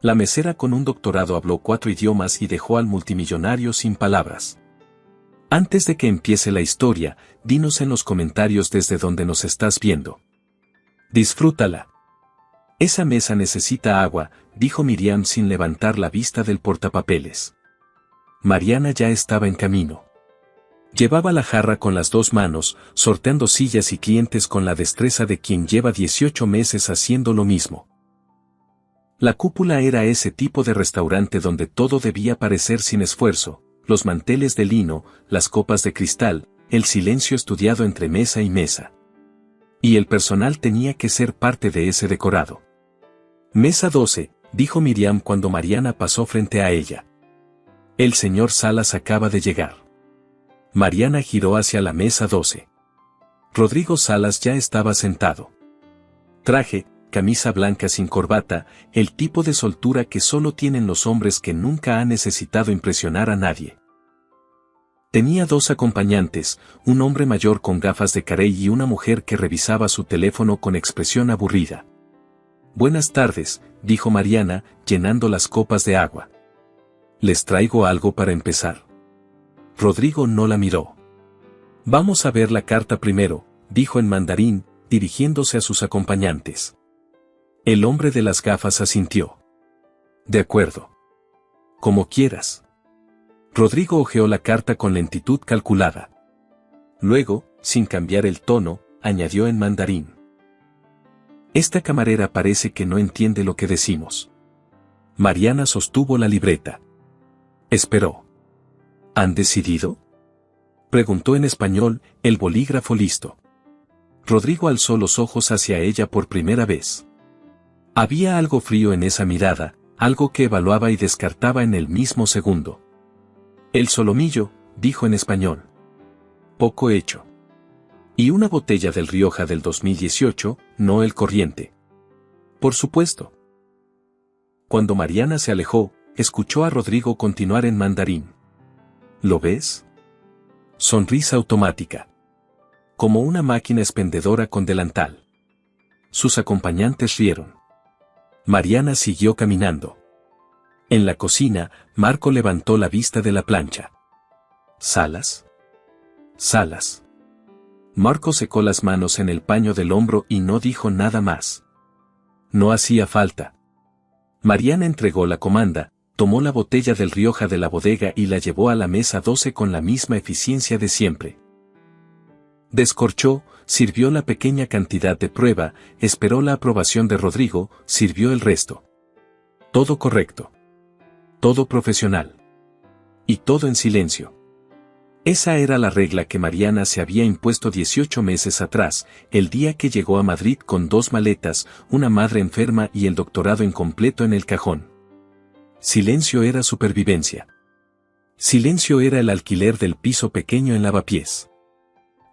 La mesera con un doctorado habló 4 idiomas y dejó al multimillonario sin palabras. Antes de que empiece la historia, dinos en los comentarios desde donde nos estás viendo. Disfrútala. Esa mesa necesita agua, dijo Miriam sin levantar la vista del portapapeles. Mariana ya estaba en camino. Llevaba la jarra con las 2 manos, sorteando sillas y clientes con la destreza de quien lleva 18 meses haciendo lo mismo. La cúpula era ese tipo de restaurante donde todo debía parecer sin esfuerzo, los manteles de lino, las copas de cristal, el silencio estudiado entre mesa y mesa. Y el personal tenía que ser parte de ese decorado. Mesa 12, dijo Miriam cuando Mariana pasó frente a ella. El señor Salas acaba de llegar. Mariana giró hacia la mesa 12. Rodrigo Salas ya estaba sentado. Traje, camisa blanca sin corbata, el tipo de soltura que solo tienen los hombres que nunca han necesitado impresionar a nadie. Tenía 2 acompañantes, un hombre mayor con gafas de carey y una mujer que revisaba su teléfono con expresión aburrida. Buenas tardes, dijo Mariana, llenando las copas de agua. Les traigo algo para empezar. Rodrigo no la miró. Vamos a ver la carta primero, dijo en mandarín, dirigiéndose a sus acompañantes. El hombre de las gafas asintió. De acuerdo. Como quieras. Rodrigo hojeó la carta con lentitud calculada. Luego, sin cambiar el tono, añadió en mandarín. Esta camarera parece que no entiende lo que decimos. Mariana sostuvo la libreta. Esperó. ¿Han decidido? Preguntó en español, el bolígrafo listo. Rodrigo alzó los ojos hacia ella por primera vez. Había algo frío en esa mirada, algo que evaluaba y descartaba en el mismo segundo. El solomillo, dijo en español. Poco hecho. Y una botella del Rioja del 2018, no el corriente. Por supuesto. Cuando Mariana se alejó, escuchó a Rodrigo continuar en mandarín. ¿Lo ves? Sonrisa automática. Como una máquina expendedora con delantal. Sus acompañantes rieron. Mariana siguió caminando. En la cocina, Marco levantó la vista de la plancha. ¿Salas? Salas. Marco secó las manos en el paño del hombro y no dijo nada más. No hacía falta. Mariana entregó la comanda, tomó la botella del Rioja de la bodega y la llevó a la mesa 12 con la misma eficiencia de siempre. Descorchó, sirvió la pequeña cantidad de prueba, esperó la aprobación de Rodrigo, sirvió el resto. Todo correcto. Todo profesional. Y todo en silencio. Esa era la regla que Mariana se había impuesto 18 meses atrás, el día que llegó a Madrid con 2 maletas, una madre enferma y el doctorado incompleto en el cajón. Silencio era supervivencia. Silencio era el alquiler del piso pequeño en Lavapiés.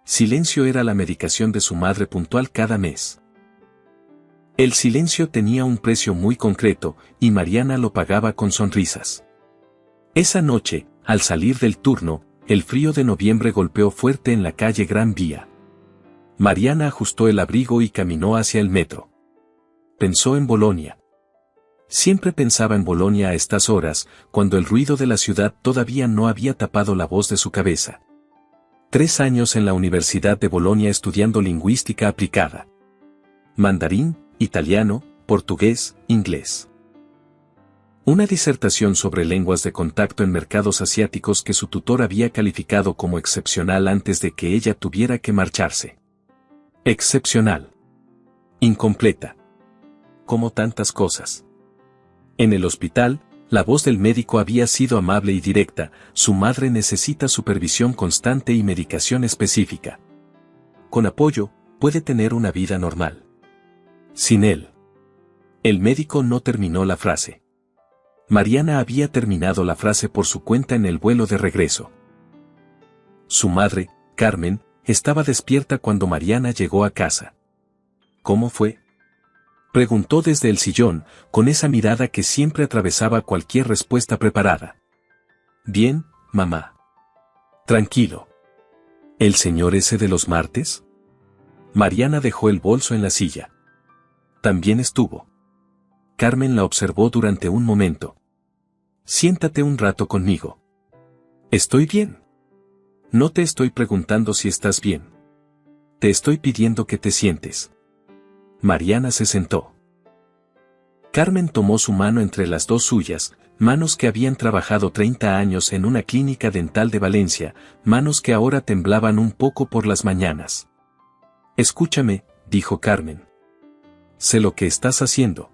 Silencio era la medicación de su madre puntual cada mes. El silencio tenía un precio muy concreto, y Mariana lo pagaba con sonrisas. Esa noche, al salir del turno, el frío de noviembre golpeó fuerte en la calle Gran Vía. Mariana ajustó el abrigo y caminó hacia el metro. Pensó en Bolonia. Siempre pensaba en Bolonia a estas horas, cuando el ruido de la ciudad todavía no había tapado la voz de su cabeza. 3 años en la Universidad de Bolonia estudiando lingüística aplicada. Mandarín, italiano, portugués, inglés. Una disertación sobre lenguas de contacto en mercados asiáticos que su tutor había calificado como excepcional antes de que ella tuviera que marcharse. Excepcional. Incompleta. Como tantas cosas. En el hospital, la voz del médico había sido amable y directa, su madre necesita supervisión constante y medicación específica. Con apoyo, puede tener una vida normal. Sin él. El médico no terminó la frase. Mariana había terminado la frase por su cuenta en el vuelo de regreso. Su madre, Carmen, estaba despierta cuando Mariana llegó a casa. ¿Cómo fue? Preguntó desde el sillón, con esa mirada que siempre atravesaba cualquier respuesta preparada. Bien, mamá. Tranquilo. ¿El señor ese de los martes? Mariana dejó el bolso en la silla. También estuvo. Carmen la observó durante un momento. Siéntate un rato conmigo. ¿Estoy bien? No te estoy preguntando si estás bien. Te estoy pidiendo que te sientes. Mariana se sentó. Carmen tomó su mano entre las dos suyas, manos que habían trabajado 30 años en una clínica dental de Valencia, manos que ahora temblaban un poco por las mañanas. Escúchame, dijo Carmen. Sé lo que estás haciendo.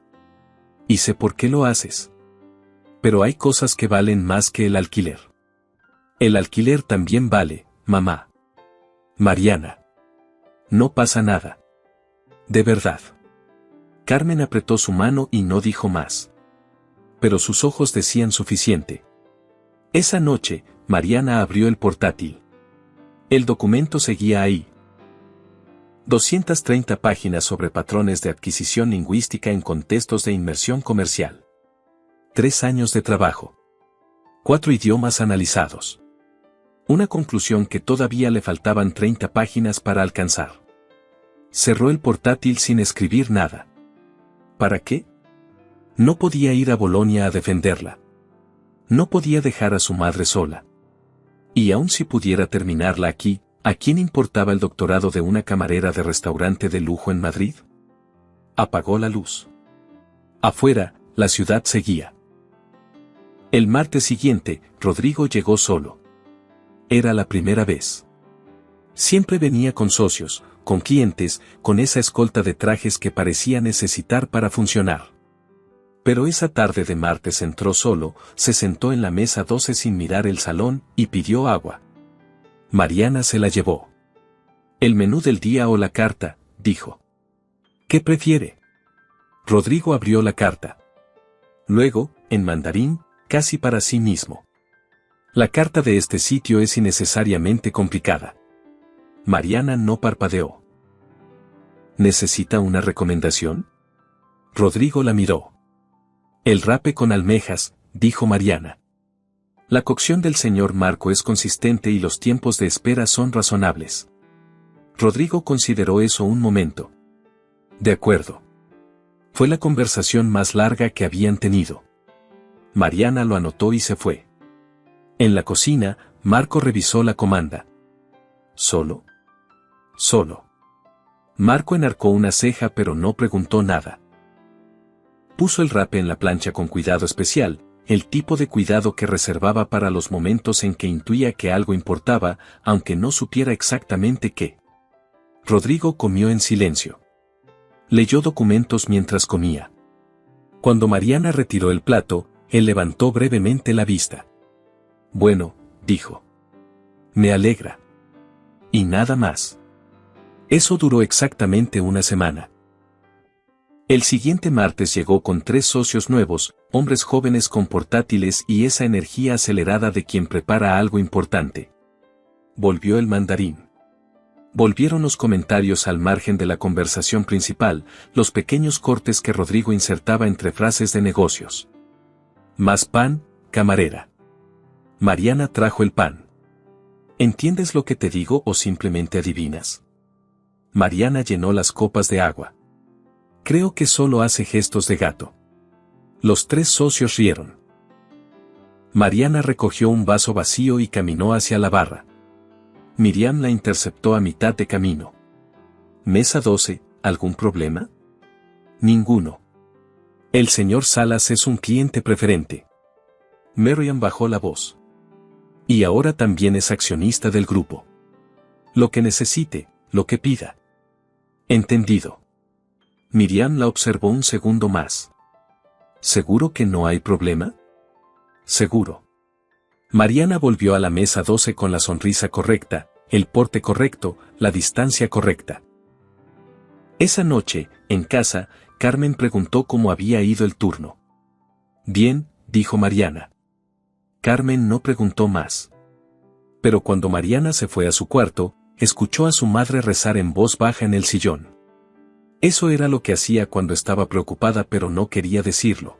Y sé por qué lo haces. Pero hay cosas que valen más que el alquiler. El alquiler también vale, mamá. Mariana. No pasa nada. De verdad. Carmen apretó su mano y no dijo más. Pero sus ojos decían suficiente. Esa noche, Mariana abrió el portátil. El documento seguía ahí. 230 páginas sobre patrones de adquisición lingüística en contextos de inmersión comercial. 3 años de trabajo. 4 idiomas analizados. Una conclusión que todavía le faltaban 30 páginas para alcanzar. Cerró el portátil sin escribir nada. ¿Para qué? No podía ir a Bolonia a defenderla. No podía dejar a su madre sola. Y aun si pudiera terminarla aquí, ¿a quién importaba el doctorado de una camarera de restaurante de lujo en Madrid? Apagó la luz. Afuera, la ciudad seguía. El martes siguiente, Rodrigo llegó solo. Era la primera vez. Siempre venía con socios, con clientes, con esa escolta de trajes que parecía necesitar para funcionar. Pero esa tarde de martes entró solo, se sentó en la mesa 12 sin mirar el salón y pidió agua. Mariana se la llevó. El menú del día o la carta, dijo. ¿Qué prefiere? Rodrigo abrió la carta. Luego, en mandarín, casi para sí mismo. La carta de este sitio es innecesariamente complicada. Mariana no parpadeó. ¿Necesita una recomendación? Rodrigo la miró. El rape con almejas, dijo Mariana. La cocción del señor Marco es consistente y los tiempos de espera son razonables. Rodrigo consideró eso un momento. De acuerdo. Fue la conversación más larga que habían tenido. Mariana lo anotó y se fue. En la cocina, Marco revisó la comanda. ¿Solo? Solo. Marco enarcó una ceja pero no preguntó nada. Puso el rape en la plancha con cuidado especial, el tipo de cuidado que reservaba para los momentos en que intuía que algo importaba, aunque no supiera exactamente qué. Rodrigo comió en silencio. Leyó documentos mientras comía. Cuando Mariana retiró el plato, él levantó brevemente la vista. Bueno, dijo. Me alegra. Y nada más. Eso duró exactamente una semana. El siguiente martes llegó con 3 socios nuevos, hombres jóvenes con portátiles y esa energía acelerada de quien prepara algo importante. Volvió el mandarín. Volvieron los comentarios al margen de la conversación principal, los pequeños cortes que Rodrigo insertaba entre frases de negocios. Más pan, camarera. Mariana trajo el pan. ¿Entiendes lo que te digo o simplemente adivinas? Mariana llenó las copas de agua. Creo que solo hace gestos de gato. Los 3 socios rieron. Mariana recogió un vaso vacío y caminó hacia la barra. Miriam la interceptó a mitad de camino. Mesa 12, ¿algún problema? Ninguno. El señor Salas es un cliente preferente. Miriam bajó la voz. Y ahora también es accionista del grupo. Lo que necesite, lo que pida. Entendido. Miriam la observó un segundo más. ¿Seguro que no hay problema? Seguro. Mariana volvió a la mesa 12 con la sonrisa correcta, el porte correcto, la distancia correcta. Esa noche, en casa, Carmen preguntó cómo había ido el turno. Bien, dijo Mariana. Carmen no preguntó más. Pero cuando Mariana se fue a su cuarto, escuchó a su madre rezar en voz baja en el sillón. Eso era lo que hacía cuando estaba preocupada pero no quería decirlo.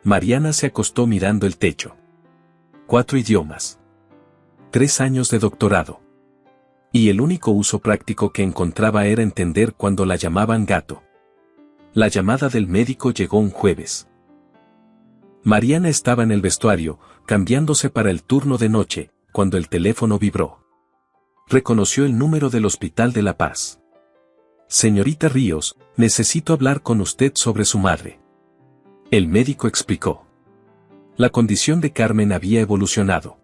Mariana se acostó mirando el techo. 4 idiomas. 3 años de doctorado. Y el único uso práctico que encontraba era entender cuando la llamaban gato. La llamada del médico llegó un jueves. Mariana estaba en el vestuario, cambiándose para el turno de noche, cuando el teléfono vibró. Reconoció el número del Hospital de La Paz. Señorita Ríos, necesito hablar con usted sobre su madre. El médico explicó. La condición de Carmen había evolucionado.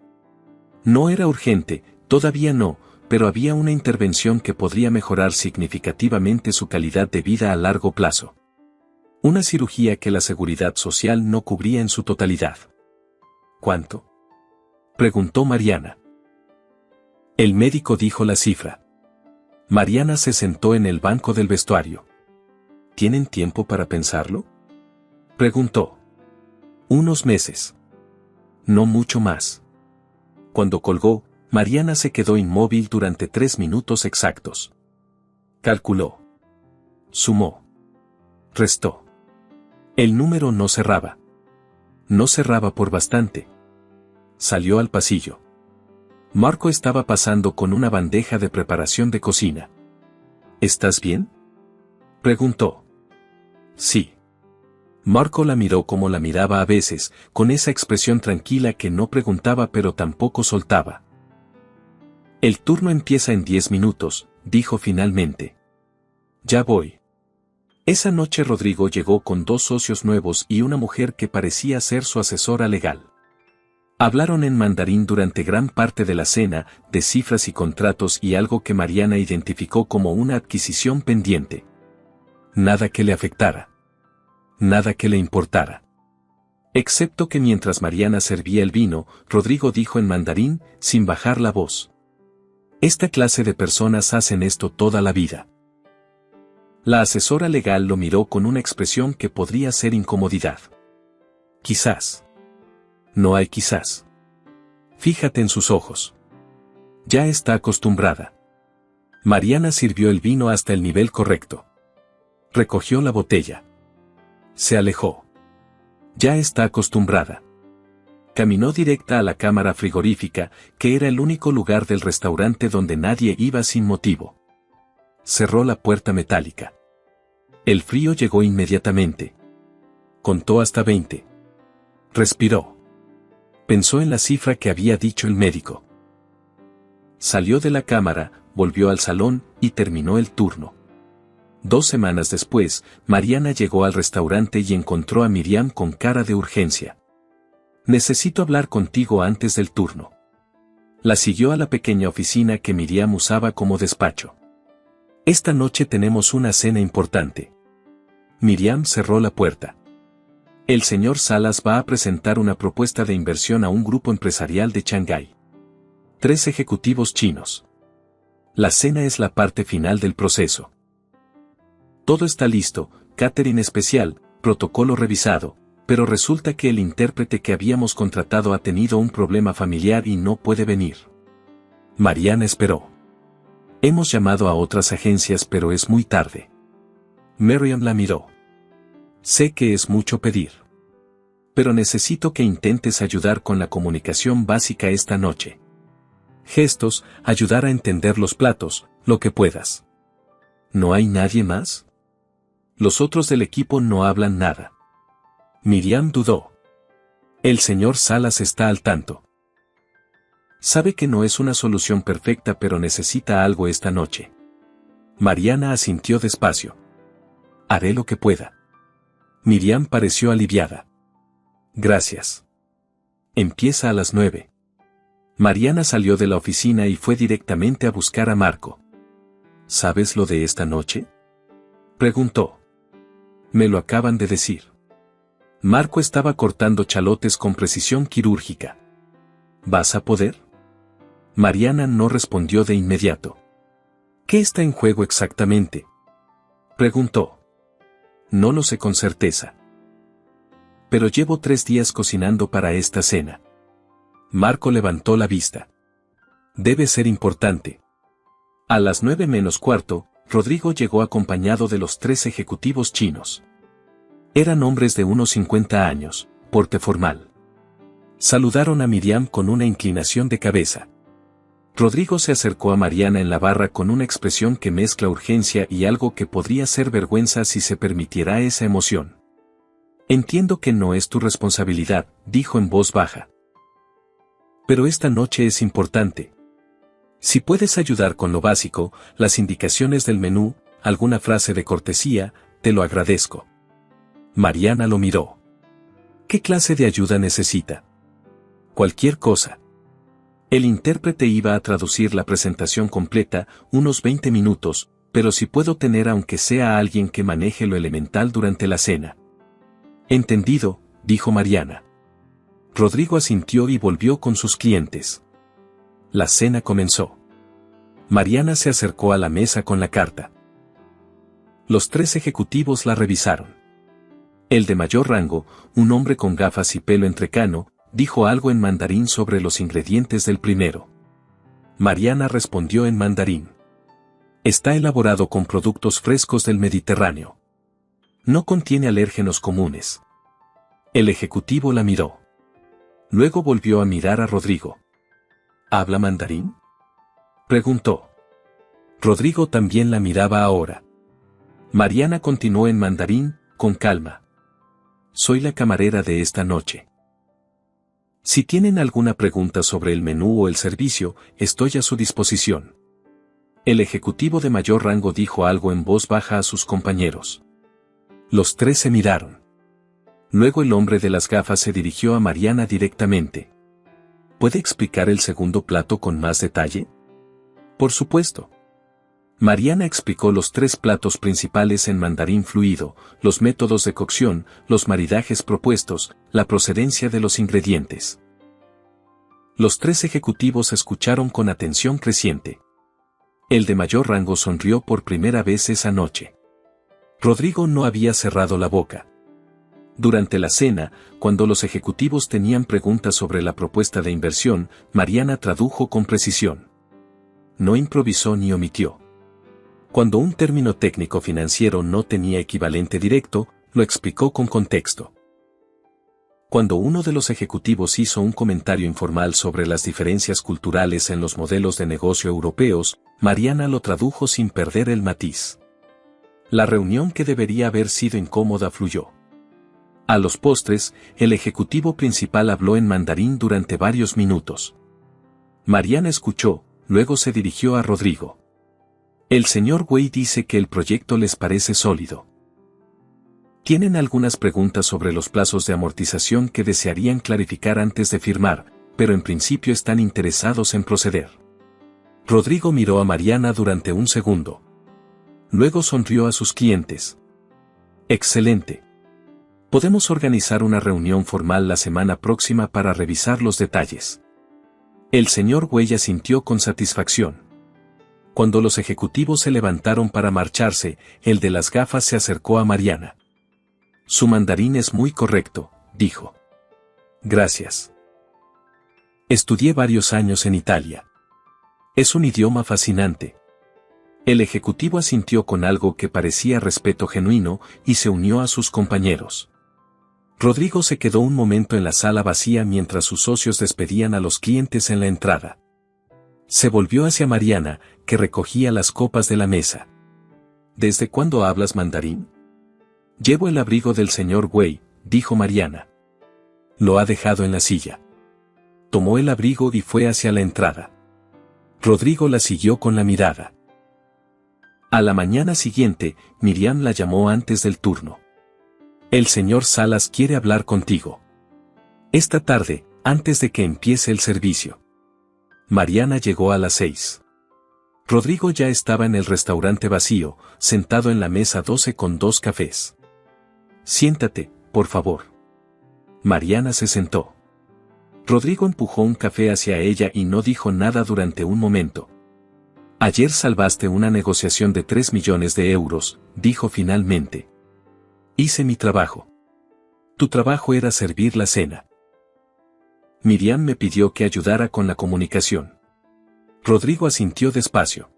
No era urgente, todavía no, pero había una intervención que podría mejorar significativamente su calidad de vida a largo plazo. Una cirugía que la Seguridad Social no cubría en su totalidad. ¿Cuánto?, preguntó Mariana. El médico dijo la cifra. Mariana se sentó en el banco del vestuario. ¿Tienen tiempo para pensarlo?, preguntó. Unos meses. No mucho más. Cuando colgó, Mariana se quedó inmóvil durante 3 minutos exactos. Calculó. Sumó. Restó. El número no cerraba. No cerraba por bastante. Salió al pasillo. Marco estaba pasando con una bandeja de preparación de cocina. ¿Estás bien?, preguntó. Sí. Marco la miró como la miraba a veces, con esa expresión tranquila que no preguntaba pero tampoco soltaba. El turno empieza en 10 minutos, dijo finalmente. Ya voy. Esa noche Rodrigo llegó con 2 socios nuevos y una mujer que parecía ser su asesora legal. Hablaron en mandarín durante gran parte de la cena, de cifras y contratos y algo que Mariana identificó como una adquisición pendiente. Nada que le afectara. Nada que le importara. Excepto que mientras Mariana servía el vino, Rodrigo dijo en mandarín, sin bajar la voz. Esta clase de personas hacen esto toda la vida. La asesora legal lo miró con una expresión que podría ser incomodidad. Quizás. No hay quizás. Fíjate en sus ojos. Ya está acostumbrada. Mariana sirvió el vino hasta el nivel correcto. Recogió la botella. Se alejó. Ya está acostumbrada. Caminó directa a la cámara frigorífica, que era el único lugar del restaurante donde nadie iba sin motivo. Cerró la puerta metálica. El frío llegó inmediatamente. Contó hasta 20. Respiró. Pensó en la cifra que había dicho el médico. Salió de la cámara, volvió al salón y terminó el turno. 2 semanas después, Mariana llegó al restaurante y encontró a Miriam con cara de urgencia. Necesito hablar contigo antes del turno. La siguió a la pequeña oficina que Miriam usaba como despacho. Esta noche tenemos una cena importante. Miriam cerró la puerta. El señor Salas va a presentar una propuesta de inversión a un grupo empresarial de Shanghái. 3 ejecutivos chinos. La cena es la parte final del proceso. Todo está listo, catering especial, protocolo revisado, pero resulta que el intérprete que habíamos contratado ha tenido un problema familiar y no puede venir. Mariana esperó. Hemos llamado a otras agencias pero es muy tarde. Miriam la miró. Sé que es mucho pedir. Pero necesito que intentes ayudar con la comunicación básica esta noche. Gestos, ayudar a entender los platos, lo que puedas. ¿No hay nadie más? Los otros del equipo no hablan nada. Miriam dudó. El señor Salas está al tanto. Sabe que no es una solución perfecta pero necesita algo esta noche. Mariana asintió despacio. Haré lo que pueda. Miriam pareció aliviada. Gracias. Empieza a las 9. Mariana salió de la oficina y fue directamente a buscar a Marco. ¿Sabes lo de esta noche?, preguntó. Me lo acaban de decir. Marco estaba cortando chalotes con precisión quirúrgica. ¿Vas a poder? Mariana no respondió de inmediato. ¿Qué está en juego exactamente?, preguntó. No lo sé con certeza. Pero llevo 3 días cocinando para esta cena. Marco levantó la vista. Debe ser importante. A las 9 menos cuarto, Rodrigo llegó acompañado de los 3 ejecutivos chinos. Eran hombres de unos 50 años, porte formal. Saludaron a Miriam con una inclinación de cabeza. Rodrigo se acercó a Mariana en la barra con una expresión que mezcla urgencia y algo que podría ser vergüenza si se permitiera esa emoción. Entiendo que no es tu responsabilidad, dijo en voz baja. Pero esta noche es importante. Si puedes ayudar con lo básico, las indicaciones del menú, alguna frase de cortesía, te lo agradezco. Mariana lo miró. ¿Qué clase de ayuda necesita? Cualquier cosa. El intérprete iba a traducir la presentación completa, unos 20 minutos, pero si puedo tener aunque sea a alguien que maneje lo elemental durante la cena. Entendido, dijo Mariana. Rodrigo asintió y volvió con sus clientes. La cena comenzó. Mariana se acercó a la mesa con la carta. Los 3 ejecutivos la revisaron. El de mayor rango, un hombre con gafas y pelo entrecano, dijo algo en mandarín sobre los ingredientes del primero. Mariana respondió en mandarín. Está elaborado con productos frescos del Mediterráneo. No contiene alérgenos comunes. El ejecutivo la miró. Luego volvió a mirar a Rodrigo. ¿Habla mandarín?, preguntó. Rodrigo también la miraba ahora. Mariana continuó en mandarín, con calma. Soy la camarera de esta noche. Si tienen alguna pregunta sobre el menú o el servicio, estoy a su disposición. El ejecutivo de mayor rango dijo algo en voz baja a sus compañeros. Los 3 se miraron. Luego el hombre de las gafas se dirigió a Mariana directamente. ¿Puede explicar el segundo plato con más detalle? Por supuesto. Mariana explicó los 3 platos principales en mandarín fluido, los métodos de cocción, los maridajes propuestos, la procedencia de los ingredientes. Los 3 ejecutivos escucharon con atención creciente. El de mayor rango sonrió por primera vez esa noche. Rodrigo no había cerrado la boca. Durante la cena, cuando los ejecutivos tenían preguntas sobre la propuesta de inversión, Mariana tradujo con precisión. No improvisó ni omitió. Cuando un término técnico financiero no tenía equivalente directo, lo explicó con contexto. Cuando uno de los ejecutivos hizo un comentario informal sobre las diferencias culturales en los modelos de negocio europeos, Mariana lo tradujo sin perder el matiz. La reunión que debería haber sido incómoda fluyó. A los postres, el ejecutivo principal habló en mandarín durante varios minutos. Mariana escuchó, luego se dirigió a Rodrigo. El señor Wei dice que el proyecto les parece sólido. Tienen algunas preguntas sobre los plazos de amortización que desearían clarificar antes de firmar, pero en principio están interesados en proceder. Rodrigo miró a Mariana durante un segundo. Luego sonrió a sus clientes. Excelente. Podemos organizar una reunión formal la semana próxima para revisar los detalles. El señor Wei asintió con satisfacción. Cuando los ejecutivos se levantaron para marcharse, el de las gafas se acercó a Mariana. Su mandarín es muy correcto, dijo. Gracias. Estudié varios años en Italia. Es un idioma fascinante. El ejecutivo asintió con algo que parecía respeto genuino y se unió a sus compañeros. Rodrigo se quedó un momento en la sala vacía mientras sus socios despedían a los clientes en la entrada. Se volvió hacia Mariana, que recogía las copas de la mesa. ¿Desde cuándo hablas mandarín? Llevo el abrigo del señor Wei, dijo Mariana. Lo ha dejado en la silla. Tomó el abrigo y fue hacia la entrada. Rodrigo la siguió con la mirada. A la mañana siguiente, Miriam la llamó antes del turno. El señor Salas quiere hablar contigo. Esta tarde, antes de que empiece el servicio. Mariana llegó a las 6. Rodrigo ya estaba en el restaurante vacío, sentado en la mesa 12 con 2 cafés. Siéntate, por favor. Mariana se sentó. Rodrigo empujó un café hacia ella y no dijo nada durante un momento. Ayer salvaste una negociación de 3 millones de euros, dijo finalmente. Hice mi trabajo. Tu trabajo era servir la cena. Miriam me pidió que ayudara con la comunicación. Rodrigo asintió despacio.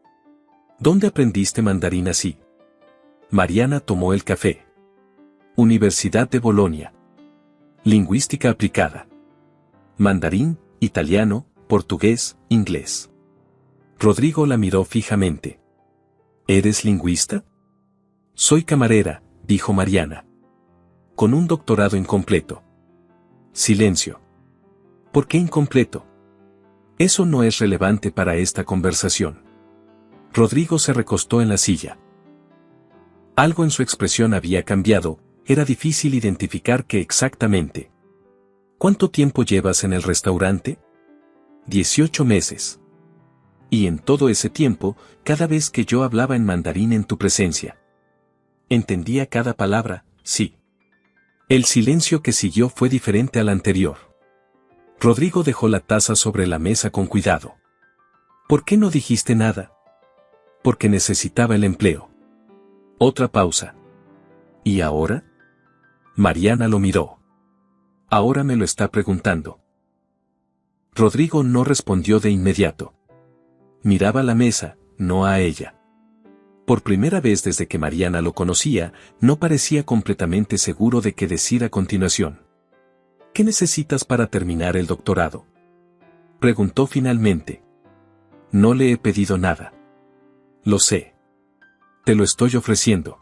¿Dónde aprendiste mandarín así? Mariana tomó el café. Universidad de Bolonia. Lingüística aplicada. Mandarín, italiano, portugués, inglés. Rodrigo la miró fijamente. ¿Eres lingüista? Soy camarera, dijo Mariana. Con un doctorado incompleto. Silencio. ¿Por qué incompleto? Eso no es relevante para esta conversación. Rodrigo se recostó en la silla. Algo en su expresión había cambiado, era difícil identificar qué exactamente. ¿Cuánto tiempo llevas en el restaurante? 18 meses. Y en todo ese tiempo, cada vez que yo hablaba en mandarín en tu presencia. Entendía cada palabra, sí. El silencio que siguió fue diferente al anterior. Rodrigo dejó la taza sobre la mesa con cuidado. ¿Por qué no dijiste nada? Porque necesitaba el empleo. Otra pausa. ¿Y ahora? Mariana lo miró. Ahora me lo está preguntando. Rodrigo no respondió de inmediato. Miraba la mesa, no a ella. Por primera vez desde que Mariana lo conocía, no parecía completamente seguro de qué decir a continuación. ¿Qué necesitas para terminar el doctorado? Preguntó finalmente. No le he pedido nada. Lo sé. Te lo estoy ofreciendo.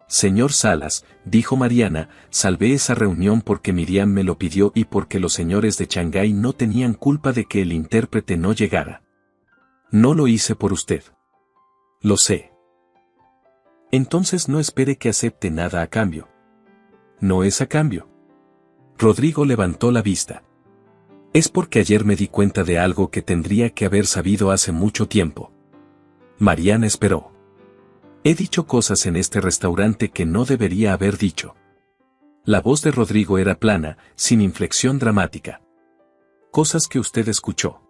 Señor Salas, dijo Mariana, salvé esa reunión porque Miriam me lo pidió y porque los señores de Shanghái no tenían culpa de que el intérprete no llegara. No lo hice por usted. Lo sé. Entonces no espere que acepte nada a cambio. No es a cambio. Rodrigo levantó la vista. Es porque ayer me di cuenta de algo que tendría que haber sabido hace mucho tiempo. Mariana esperó. He dicho cosas en este restaurante que no debería haber dicho. La voz de Rodrigo era plana, sin inflexión dramática. Cosas que usted escuchó.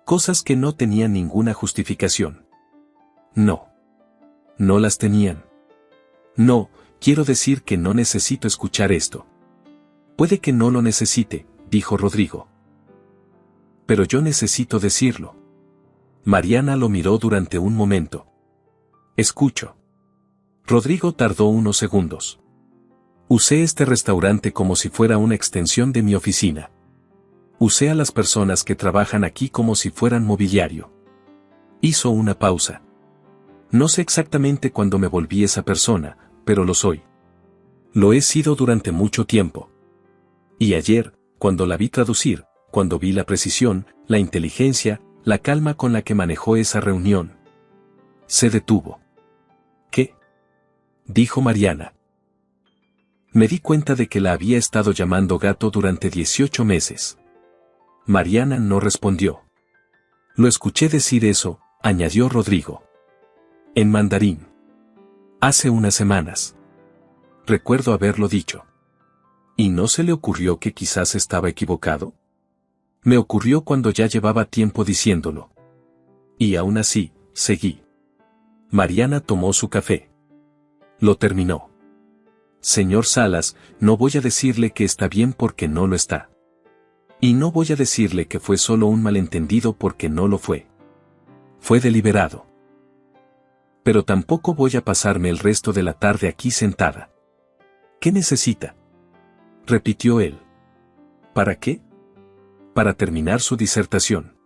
Cosas que no tenían ninguna justificación. No. No las tenían. No, quiero decir que no necesito escuchar esto. Puede que no lo necesite, dijo Rodrigo. Pero yo necesito decirlo. Mariana lo miró durante un momento. Escucho. Rodrigo tardó unos segundos. Usé este restaurante como si fuera una extensión de mi oficina. Usé a las personas que trabajan aquí como si fueran mobiliario. Hizo una pausa. No sé exactamente cuándo me volví esa persona, pero lo soy. Lo he sido durante mucho tiempo. Y ayer, cuando la vi traducir, cuando vi la precisión, la inteligencia, la calma con la que manejó esa reunión. Se detuvo. ¿Qué? Dijo Mariana. Me di cuenta de que la había estado llamando gato durante 18 meses. Mariana no respondió. Lo escuché decir eso, añadió Rodrigo. En mandarín. Hace unas semanas. Recuerdo haberlo dicho. ¿Y no se le ocurrió que quizás estaba equivocado? Me ocurrió cuando ya llevaba tiempo diciéndolo. Y aún así, seguí. Mariana tomó su café. Lo terminó. Señor Salas, no voy a decirle que está bien porque no lo está. Y no voy a decirle que fue solo un malentendido porque no lo fue. Fue deliberado. Pero tampoco voy a pasarme el resto de la tarde aquí sentada. ¿Qué necesita? Repitió él. ¿Para qué? Para terminar su disertación.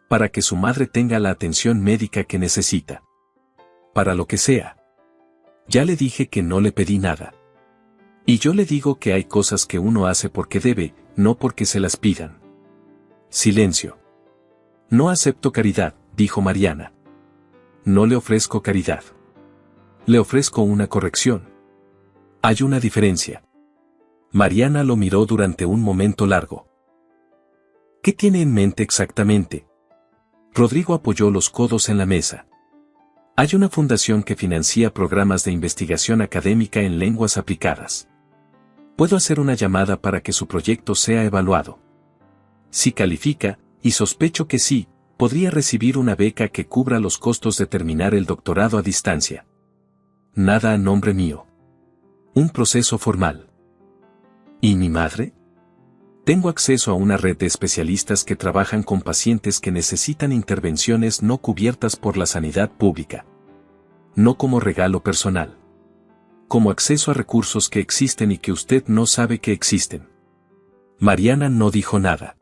Para que su madre tenga la atención médica que necesita. Para lo que sea. Ya le dije que no le pedí nada. Y yo le digo que hay cosas que uno hace porque debe, no porque se las pidan. Silencio. No acepto caridad, dijo Mariana. No le ofrezco caridad. Le ofrezco una corrección. Hay una diferencia. Mariana lo miró durante un momento largo. ¿Qué tiene en mente exactamente? Rodrigo apoyó los codos en la mesa. Hay una fundación que financia programas de investigación académica en lenguas aplicadas. Puedo hacer una llamada para que su proyecto sea evaluado. Si califica, y sospecho que sí, podría recibir una beca que cubra los costos de terminar el doctorado a distancia. Nada a nombre mío. Un proceso formal. ¿Y mi madre? Tengo acceso a una red de especialistas que trabajan con pacientes que necesitan intervenciones no cubiertas por la sanidad pública. No como regalo personal. Como acceso a recursos que existen y que usted no sabe que existen. Mariana no dijo nada.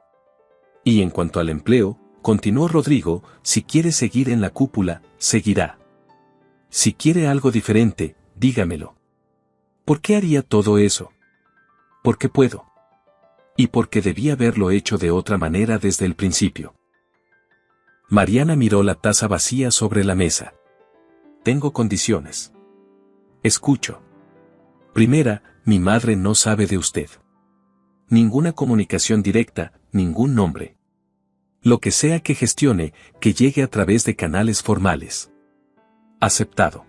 Y en cuanto al empleo, Continuó Rodrigo, si quiere seguir en la cúpula, seguirá. Si quiere algo diferente, dígamelo. ¿Por qué haría todo eso? Porque puedo. Y porque debía haberlo hecho de otra manera desde el principio. Mariana miró la taza vacía sobre la mesa. Tengo condiciones. Escucho. Primera, mi madre no sabe de usted. Ninguna comunicación directa, ningún nombre. Lo que sea que gestione, que llegue a través de canales formales. Aceptado.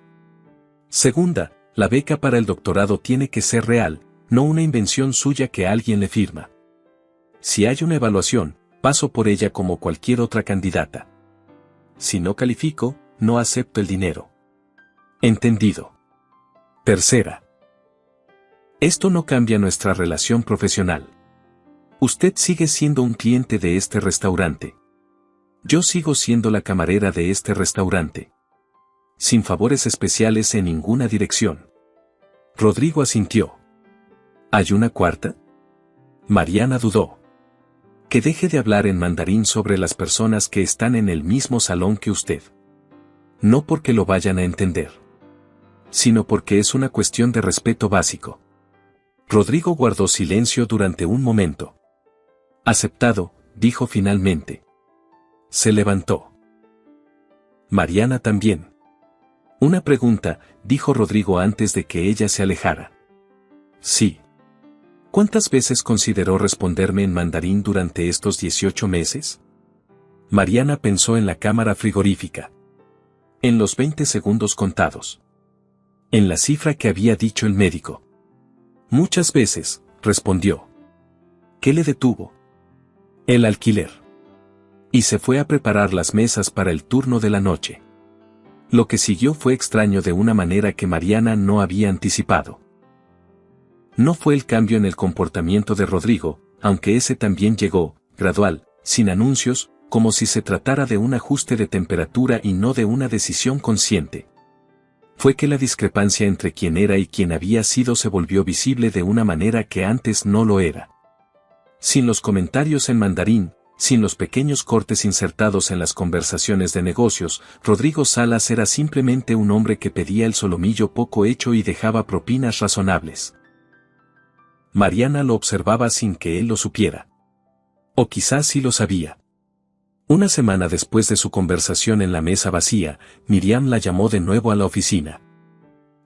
Segunda, la beca para el doctorado tiene que ser real, no una invención suya que alguien le firma. Si hay una evaluación, paso por ella como cualquier otra candidata. Si no califico, no acepto el dinero. Entendido. Tercera. Esto no cambia nuestra relación profesional. Usted sigue siendo un cliente de este restaurante. Yo sigo siendo la camarera de este restaurante. Sin favores especiales en ninguna dirección. Rodrigo asintió. ¿Hay una cuarta? Mariana dudó. Que deje de hablar en mandarín sobre las personas que están en el mismo salón que usted. No porque lo vayan a entender, sino porque es una cuestión de respeto básico. Rodrigo guardó silencio durante un momento. Aceptado, dijo finalmente. Se levantó. Mariana también. Una pregunta, dijo Rodrigo antes de que ella se alejara. Sí. ¿Cuántas veces consideró responderme en mandarín durante estos 18 meses? Mariana pensó en la cámara frigorífica. En los 20 segundos contados. En la cifra que había dicho el médico. Muchas veces, respondió. ¿Qué le detuvo? El alquiler. Y se fue a preparar las mesas para el turno de la noche. Lo que siguió fue extraño de una manera que Mariana no había anticipado. No fue el cambio en el comportamiento de Rodrigo, aunque ese también llegó, gradual, sin anuncios, como si se tratara de un ajuste de temperatura y no de una decisión consciente. Fue que la discrepancia entre quién era y quién había sido se volvió visible de una manera que antes no lo era. Sin los comentarios en mandarín, sin los pequeños cortes insertados en las conversaciones de negocios, Rodrigo Salas era simplemente un hombre que pedía el solomillo poco hecho y dejaba propinas razonables. Mariana lo observaba sin que él lo supiera. O quizás sí lo sabía. Una semana después de su conversación en la mesa vacía, Miriam la llamó de nuevo a la oficina.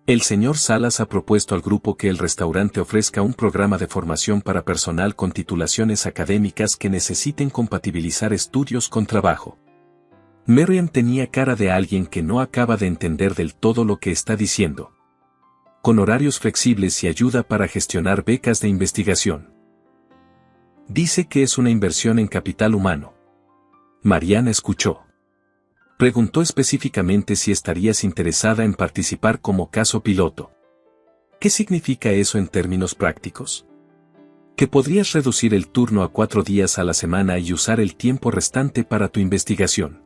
El señor Salas ha propuesto al grupo que el restaurante ofrezca un programa de formación para personal con titulaciones académicas que necesiten compatibilizar estudios con trabajo. Miriam tenía cara de alguien que no acaba de entender del todo lo que está diciendo. Con horarios flexibles y ayuda para gestionar becas de investigación. Dice que es una inversión en capital humano. Mariana escuchó. Preguntó específicamente si estarías interesada en participar como caso piloto. ¿Qué significa eso en términos prácticos? Que podrías reducir el turno a 4 días a la semana y usar el tiempo restante para tu investigación.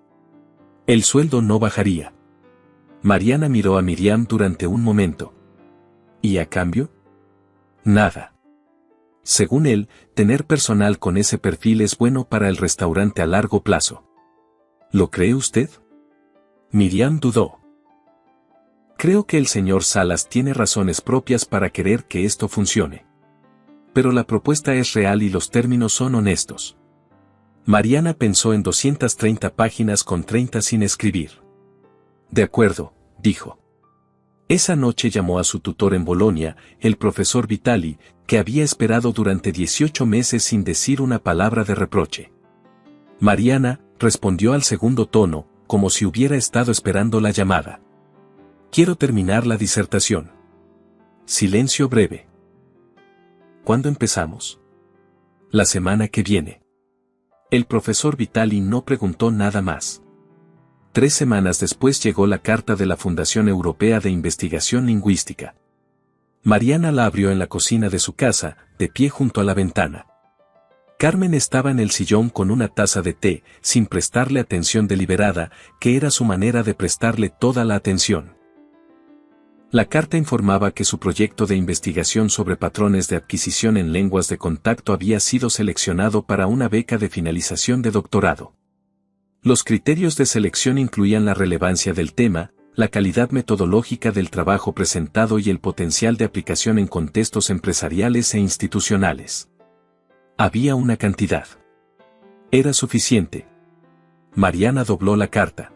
El sueldo no bajaría. Mariana miró a Miriam durante un momento. ¿Y a cambio? Nada. Según él, tener personal con ese perfil es bueno para el restaurante a largo plazo. ¿Lo cree usted? Miriam dudó. Creo que el señor Salas tiene razones propias para querer que esto funcione. Pero la propuesta es real y los términos son honestos. Mariana pensó en 230 páginas con 30 sin escribir. De acuerdo, dijo. Esa noche llamó a su tutor en Bolonia, el profesor Vitali, que había esperado durante 18 meses sin decir una palabra de reproche. Mariana respondió al segundo tono, como si hubiera estado esperando la llamada. Quiero terminar la disertación. Silencio breve. ¿Cuándo empezamos? La semana que viene. El profesor Vitali no preguntó nada más. 3 semanas después llegó la carta de la Fundación Europea de Investigación Lingüística. Mariana la abrió en la cocina de su casa, de pie junto a la ventana. Carmen estaba en el sillón con una taza de té, sin prestarle atención deliberada, que era su manera de prestarle toda la atención. La carta informaba que su proyecto de investigación sobre patrones de adquisición en lenguas de contacto había sido seleccionado para una beca de finalización de doctorado. Los criterios de selección incluían la relevancia del tema, la calidad metodológica del trabajo presentado y el potencial de aplicación en contextos empresariales e institucionales. Había una cantidad. Era suficiente. Mariana dobló la carta.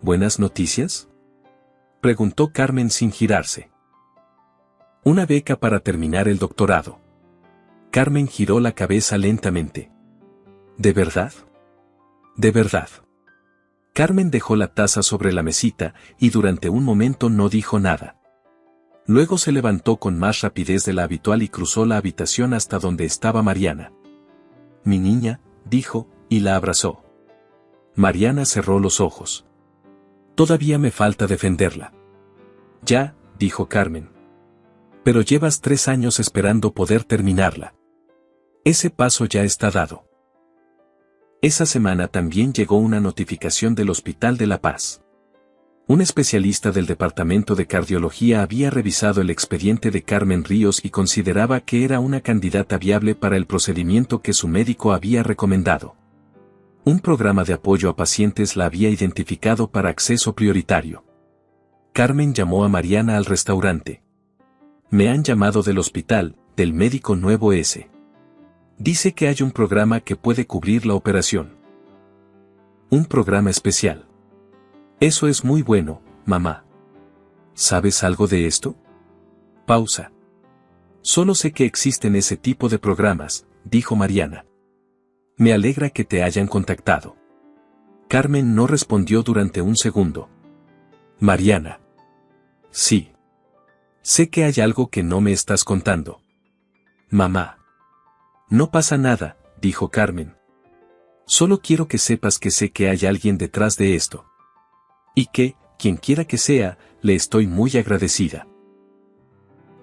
¿Buenas noticias?, preguntó Carmen sin girarse. Una beca para terminar el doctorado. Carmen giró la cabeza lentamente. ¿De verdad? ¿De verdad? Carmen dejó la taza sobre la mesita y durante un momento no dijo nada. Luego se levantó con más rapidez de la habitual y cruzó la habitación hasta donde estaba Mariana. «Mi niña», dijo, y la abrazó. Mariana cerró los ojos. «Todavía me falta defenderla». «Ya», dijo Carmen. «Pero llevas 3 años esperando poder terminarla. Ese paso ya está dado». Esa semana también llegó una notificación del Hospital de La Paz. Un especialista del Departamento de Cardiología había revisado el expediente de Carmen Ríos y consideraba que era una candidata viable para el procedimiento que su médico había recomendado. Un programa de apoyo a pacientes la había identificado para acceso prioritario. Carmen llamó a Mariana al restaurante. «Me han llamado del hospital, del médico nuevo ese. Dice que hay un programa que puede cubrir la operación». «Un programa especial». «Eso es muy bueno, mamá». «¿Sabes algo de esto?». Pausa. «Solo sé que existen ese tipo de programas», dijo Mariana. «Me alegra que te hayan contactado». Carmen no respondió durante un segundo. «Mariana». «Sí. Sé que hay algo que no me estás contando». «Mamá». «No pasa nada», dijo Carmen. «Solo quiero que sepas que sé que hay alguien detrás de esto. Y que, quien quiera que sea, le estoy muy agradecida».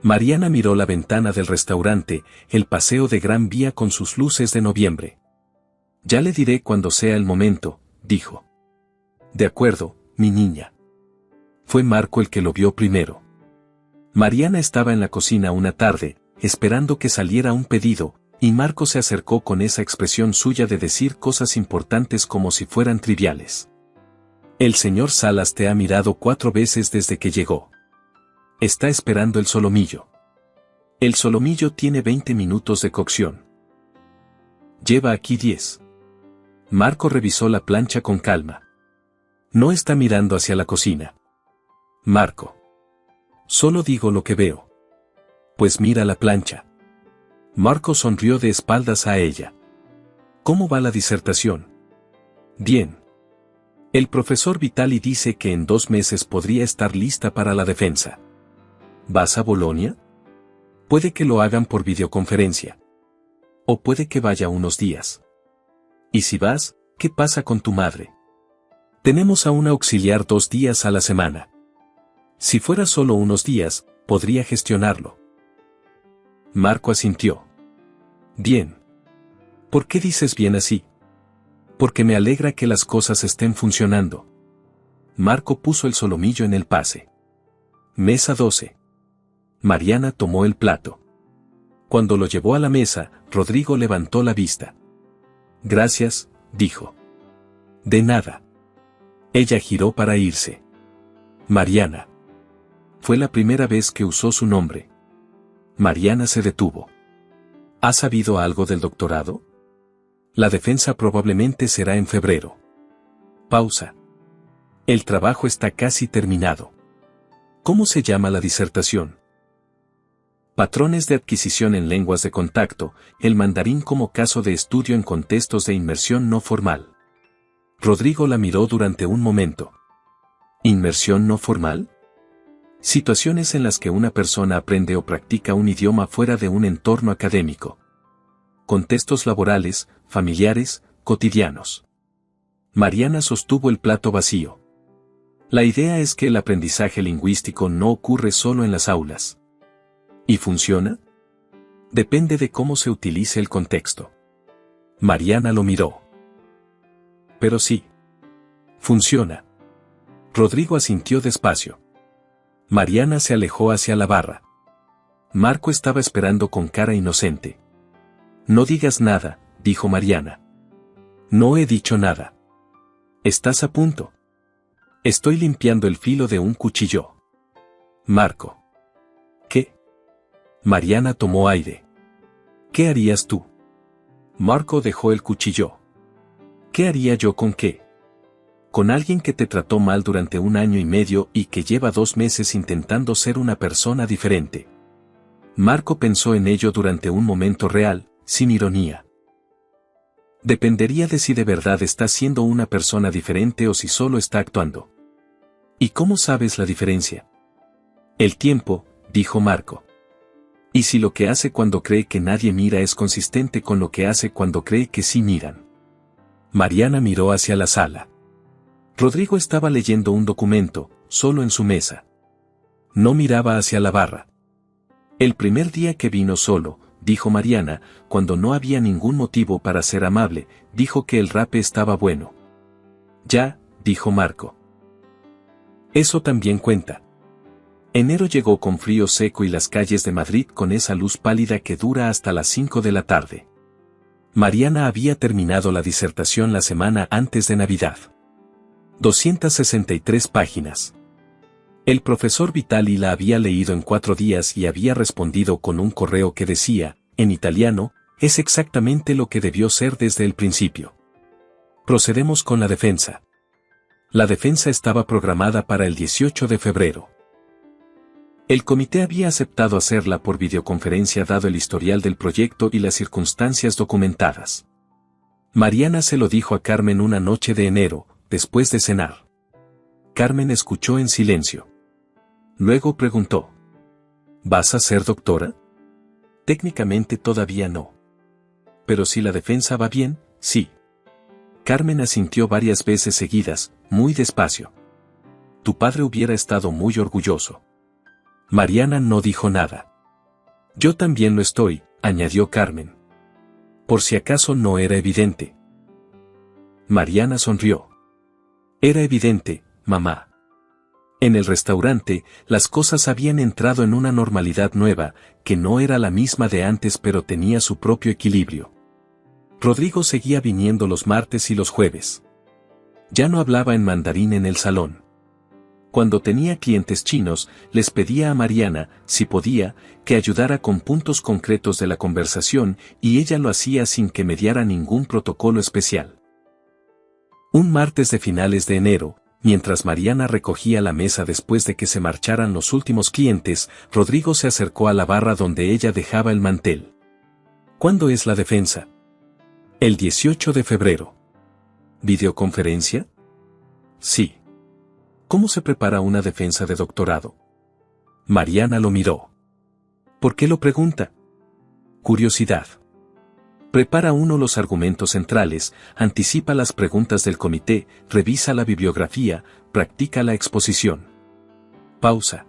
Mariana miró la ventana del restaurante, el paseo de Gran Vía con sus luces de noviembre. «Ya le diré cuando sea el momento», dijo. «De acuerdo, mi niña». Fue Marco el que lo vio primero. Mariana estaba en la cocina una tarde, esperando que saliera un pedido, y Marco se acercó con esa expresión suya de decir cosas importantes como si fueran triviales. «El señor Salas te ha mirado 4 veces desde que llegó. Está esperando el solomillo. El solomillo tiene 20 minutos de cocción. Lleva aquí 10. Marco revisó la plancha con calma. No está mirando hacia la cocina. «Marco. Solo digo lo que veo». «Pues mira la plancha». Marco sonrió de espaldas a ella. «¿Cómo va la disertación?». «Bien. El profesor Vitali dice que en 2 meses podría estar lista para la defensa». «¿Vas a Bolonia?». «Puede que lo hagan por videoconferencia. O puede que vaya unos días». «¿Y si vas, qué pasa con tu madre?». «Tenemos a una auxiliar 2 días a la semana. Si fuera solo unos días, podría gestionarlo». Marco asintió. «Bien. ¿Por qué dices bien así?». «Porque me alegra que las cosas estén funcionando». Marco puso el solomillo en el pase. «Mesa 12». Mariana tomó el plato. Cuando lo llevó a la mesa, Rodrigo levantó la vista. «Gracias», dijo. «De nada». Ella giró para irse. «Mariana». Fue la primera vez que usó su nombre. Mariana se detuvo. ¿Has sabido algo del doctorado? La defensa probablemente será en febrero. Pausa. El trabajo está casi terminado. ¿Cómo se llama la disertación? Patrones de adquisición en lenguas de contacto, el mandarín como caso de estudio en contextos de inmersión no formal. Rodrigo la miró durante un momento. ¿Inmersión no formal? Situaciones en las que una persona aprende o practica un idioma fuera de un entorno académico. Contextos laborales, familiares, cotidianos. Mariana sostuvo el plato vacío. La idea es que el aprendizaje lingüístico no ocurre solo en las aulas. ¿Y funciona? Depende de cómo se utilice el contexto. Mariana lo miró. Pero sí. Funciona. Rodrigo asintió despacio. Mariana se alejó hacia la barra. Marco estaba esperando con cara inocente. «No digas nada», dijo Mariana. «No he dicho nada». Estás a punto. Estoy limpiando el filo de un cuchillo. Marco. ¿Qué? Mariana tomó aire. ¿Qué harías tú? Marco dejó el cuchillo. ¿Qué haría yo con qué? Con alguien que te trató mal durante 1 año y medio y que lleva 2 meses intentando ser una persona diferente. Marco pensó en ello durante un momento real, sin ironía. Dependería de si de verdad está siendo una persona diferente o si solo está actuando. ¿Y cómo sabes la diferencia? El tiempo, dijo Marco. ¿Y si lo que hace cuando cree que nadie mira es consistente con lo que hace cuando cree que sí miran? Mariana miró hacia la sala. Rodrigo estaba leyendo un documento, solo en su mesa. No miraba hacia la barra. El primer día que vino solo, dijo Mariana, cuando no había ningún motivo para ser amable, dijo que el rape estaba bueno. Ya, dijo Marco. Eso también cuenta. Enero llegó con frío seco y las calles de Madrid con esa luz pálida que dura hasta las 5 de la tarde. Mariana había terminado la disertación la semana antes de Navidad. 263 páginas. El profesor Vitali la había leído en 4 días y había respondido con un correo que decía, en italiano, es exactamente lo que debió ser desde el principio. Procedemos con la defensa. La defensa estaba programada para el 18 de febrero. El comité había aceptado hacerla por videoconferencia dado el historial del proyecto y las circunstancias documentadas. Mariana se lo dijo a Carmen una noche de enero, después de cenar. Carmen escuchó en silencio. Luego preguntó: ¿vas a ser doctora? Técnicamente todavía no. Pero si la defensa va bien, sí. Carmen asintió varias veces seguidas, muy despacio. Tu padre hubiera estado muy orgulloso. Mariana no dijo nada. Yo también lo estoy, añadió Carmen. Por si acaso no era evidente. Mariana sonrió. Era evidente, mamá. En el restaurante, las cosas habían entrado en una normalidad nueva, que no era la misma de antes pero tenía su propio equilibrio. Rodrigo seguía viniendo los martes y los jueves. Ya no hablaba en mandarín en el salón. Cuando tenía clientes chinos, les pedía a Mariana, si podía, que ayudara con puntos concretos de la conversación y ella lo hacía sin que mediara ningún protocolo especial. Un martes de finales de enero, mientras Mariana recogía la mesa después de que se marcharan los últimos clientes, Rodrigo se acercó a la barra donde ella dejaba el mantel. ¿Cuándo es la defensa? El 18 de febrero. ¿Videoconferencia? Sí. ¿Cómo se prepara una defensa de doctorado? Mariana lo miró. ¿Por qué lo pregunta? Curiosidad. Prepara uno los argumentos centrales, anticipa las preguntas del comité, revisa la bibliografía, practica la exposición. Pausa.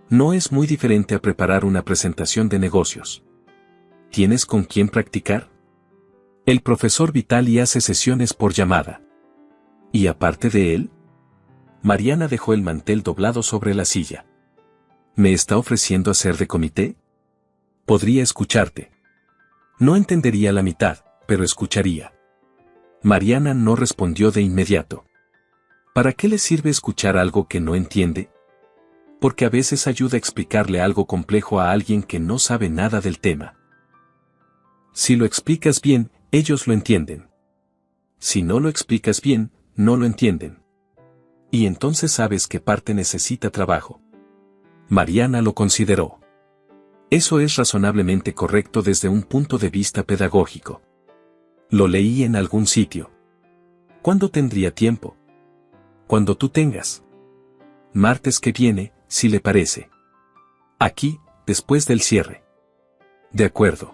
No es muy diferente a preparar una presentación de negocios. ¿Tienes con quién practicar? El profesor Vitali hace sesiones por llamada. ¿Y aparte de él? Mariana dejó el mantel doblado sobre la silla. ¿Me está ofreciendo hacer de comité? Podría escucharte. No entendería la mitad, pero escucharía. Mariana no respondió de inmediato. ¿Para qué le sirve escuchar algo que no entiende? Porque a veces ayuda a explicarle algo complejo a alguien que no sabe nada del tema. Si lo explicas bien, ellos lo entienden. Si no lo explicas bien, no lo entienden. Y entonces sabes qué parte necesita trabajo. Mariana lo consideró. Eso es razonablemente correcto desde un punto de vista pedagógico. Lo leí en algún sitio. ¿Cuándo tendría tiempo? Cuando tú tengas. Martes que viene, si le parece. Aquí, después del cierre. De acuerdo.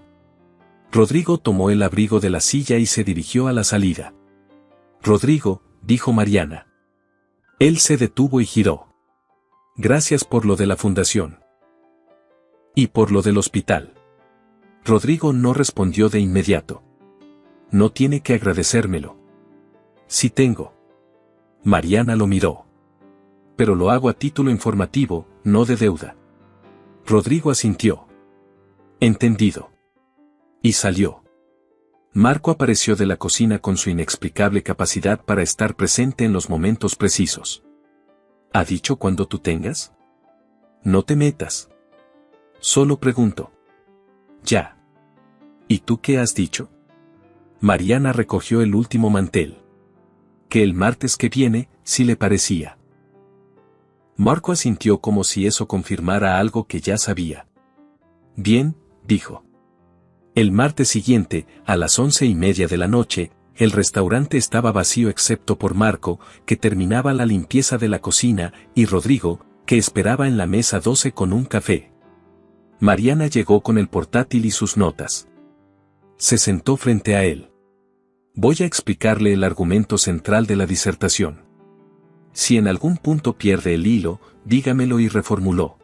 Rodrigo tomó el abrigo de la silla y se dirigió a la salida. Rodrigo, dijo Mariana. Él se detuvo y giró. Gracias por lo de la fundación. Y por lo del hospital. Rodrigo no respondió de inmediato. No tiene que agradecérmelo. Sí tengo. Mariana lo miró. Pero lo hago a título informativo, no de deuda. Rodrigo asintió. Entendido. Y salió. Marco apareció de la cocina con su inexplicable capacidad para estar presente en los momentos precisos. ¿Ha dicho cuando tú tengas? No te metas. Solo pregunto. Ya. ¿Y tú qué has dicho? Mariana recogió el último mantel. Que el martes que viene, si le parecía. Marco asintió como si eso confirmara algo que ya sabía. Bien, dijo. El martes siguiente, a las 11:30 de la noche, el restaurante estaba vacío excepto por Marco, que terminaba la limpieza de la cocina, y Rodrigo, que esperaba en la mesa 12 con un café. Mariana llegó con el portátil y sus notas. Se sentó frente a él. Voy a explicarle el argumento central de la disertación. Si en algún punto pierde el hilo, dígamelo, y reformuló.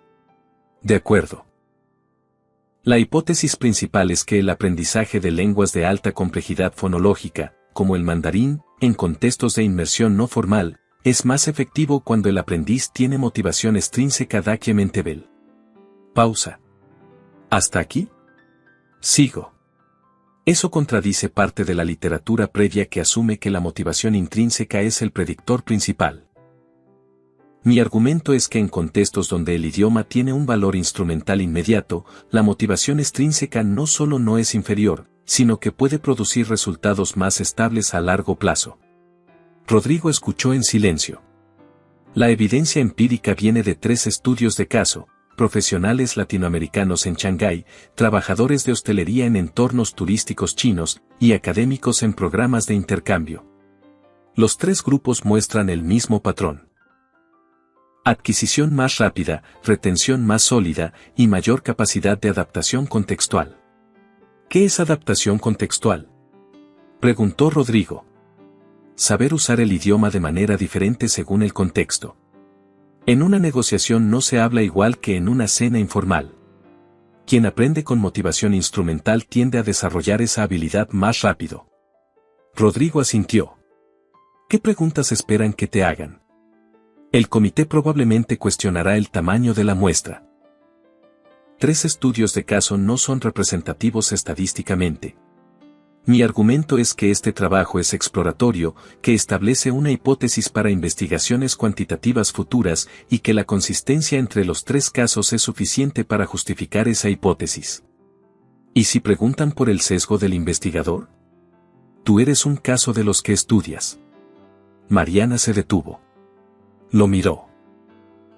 De acuerdo. La hipótesis principal es que el aprendizaje de lenguas de alta complejidad fonológica, como el mandarín, en contextos de inmersión no formal, es más efectivo cuando el aprendiz tiene motivación extrínseca. Mentebel. Pausa. ¿Hasta aquí? Sigo. Eso contradice parte de la literatura previa que asume que la motivación intrínseca es el predictor principal. Mi argumento es que en contextos donde el idioma tiene un valor instrumental inmediato, la motivación extrínseca no solo no es inferior, sino que puede producir resultados más estables a largo plazo. Rodrigo escuchó en silencio. La evidencia empírica viene de 3 estudios de caso: profesionales latinoamericanos en Shanghái, trabajadores de hostelería en entornos turísticos chinos, y académicos en programas de intercambio. Los 3 grupos muestran el mismo patrón. Adquisición más rápida, retención más sólida, y mayor capacidad de adaptación contextual. ¿Qué es adaptación contextual?, preguntó Rodrigo. Saber usar el idioma de manera diferente según el contexto. En una negociación no se habla igual que en una cena informal. Quien aprende con motivación instrumental tiende a desarrollar esa habilidad más rápido. Rodrigo asintió. ¿Qué preguntas esperan que te hagan? El comité probablemente cuestionará el tamaño de la muestra. 3 estudios de caso no son representativos estadísticamente. Mi argumento es que este trabajo es exploratorio, que establece una hipótesis para investigaciones cuantitativas futuras, y que la consistencia entre los 3 casos es suficiente para justificar esa hipótesis. ¿Y si preguntan por el sesgo del investigador? Tú eres un caso de los que estudias. Mariana se detuvo. Lo miró.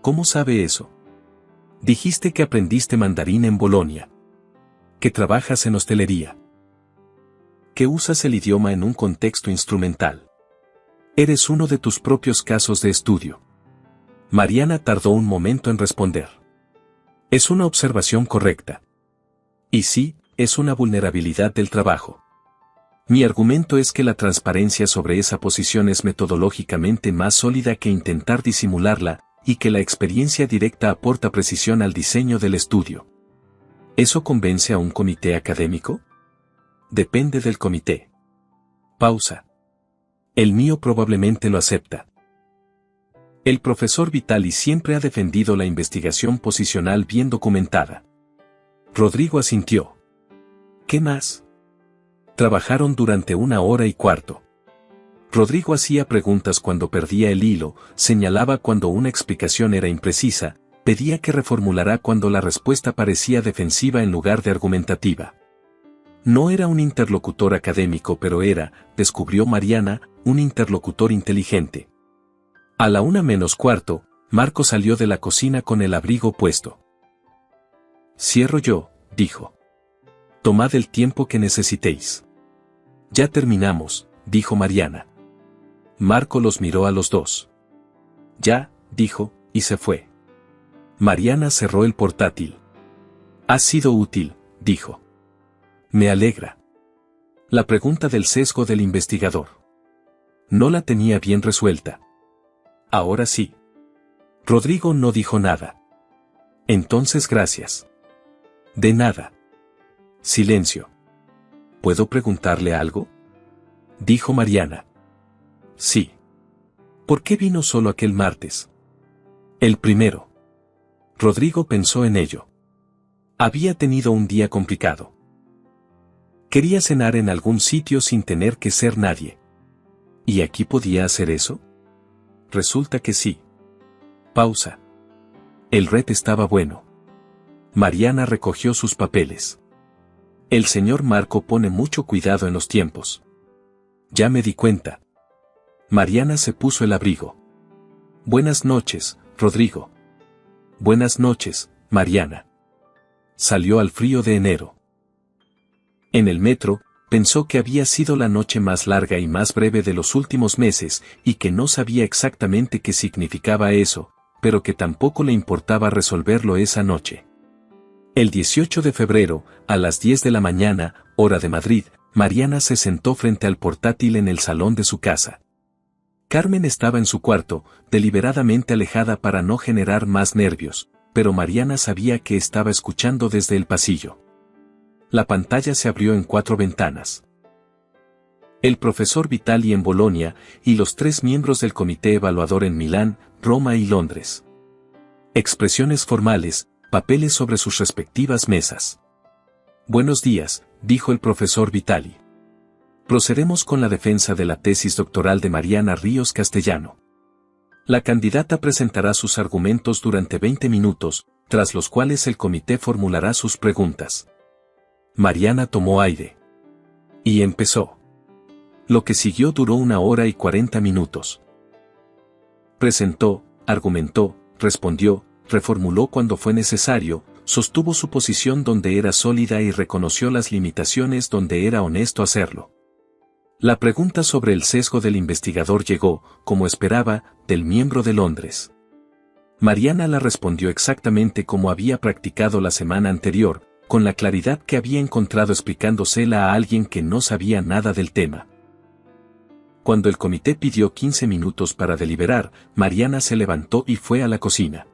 ¿Cómo sabe eso? Dijiste que aprendiste mandarín en Bolonia. Que trabajas en hostelería. Que usas el idioma en un contexto instrumental. Eres uno de tus propios casos de estudio. Mariana tardó un momento en responder. Es una observación correcta. Y sí, es una vulnerabilidad del trabajo. Mi argumento es que la transparencia sobre esa posición es metodológicamente más sólida que intentar disimularla, y que la experiencia directa aporta precisión al diseño del estudio. ¿Eso convence a un comité académico? Depende del comité. Pausa. El mío probablemente lo acepta. El profesor Vitali siempre ha defendido la investigación posicional bien documentada. Rodrigo asintió. ¿Qué más? Trabajaron durante 1 hora y cuarto. Rodrigo hacía preguntas cuando perdía el hilo, señalaba cuando una explicación era imprecisa, pedía que reformulara cuando la respuesta parecía defensiva en lugar de argumentativa. No era un interlocutor académico, pero era, descubrió Mariana, un interlocutor inteligente. A la 1:45, Marco salió de la cocina con el abrigo puesto. Cierro yo, dijo. Tomad el tiempo que necesitéis. Ya terminamos, dijo Mariana. Marco los miró a los 2. Ya, dijo, y se fue. Mariana cerró el portátil. Ha sido útil, dijo. Me alegra. La pregunta del sesgo del investigador. No la tenía bien resuelta. Ahora sí. Rodrigo no dijo nada. Entonces gracias. De nada. Silencio. ¿Puedo preguntarle algo?, dijo Mariana. Sí. ¿Por qué vino solo aquel martes? El primero. Rodrigo pensó en ello. Había tenido un día complicado. Quería cenar en algún sitio sin tener que ser nadie. ¿Y aquí podía hacer eso? Resulta que sí. Pausa. El ret estaba bueno. Mariana recogió sus papeles. El señor Marco pone mucho cuidado en los tiempos. Ya me di cuenta. Mariana se puso el abrigo. Buenas noches, Rodrigo. Buenas noches, Mariana. Salió al frío de enero. En el metro, pensó que había sido la noche más larga y más breve de los últimos meses y que no sabía exactamente qué significaba eso, pero que tampoco le importaba resolverlo esa noche. El 18 de febrero, a las 10 de la mañana, hora de Madrid, Mariana se sentó frente al portátil en el salón de su casa. Carmen estaba en su cuarto, deliberadamente alejada para no generar más nervios, pero Mariana sabía que estaba escuchando desde el pasillo. La pantalla se abrió en 4 ventanas. El profesor Vitali en Bolonia y los 3 miembros del comité evaluador en Milán, Roma y Londres. Expresiones formales, papeles sobre sus respectivas mesas. Buenos días, dijo el profesor Vitali. Procedemos con la defensa de la tesis doctoral de Mariana Ríos Castellano. La candidata presentará sus argumentos durante 20 minutos, tras los cuales el comité formulará sus preguntas. Mariana tomó aire. Y empezó. Lo que siguió duró 1 hora y 40 minutos. Presentó, argumentó, respondió, reformuló cuando fue necesario, sostuvo su posición donde era sólida y reconoció las limitaciones donde era honesto hacerlo. La pregunta sobre el sesgo del investigador llegó, como esperaba, del miembro de Londres. Mariana la respondió exactamente como había practicado la semana anterior, con la claridad que había encontrado explicándosela a alguien que no sabía nada del tema. Cuando el comité pidió 15 minutos para deliberar, Mariana se levantó y fue a la cocina.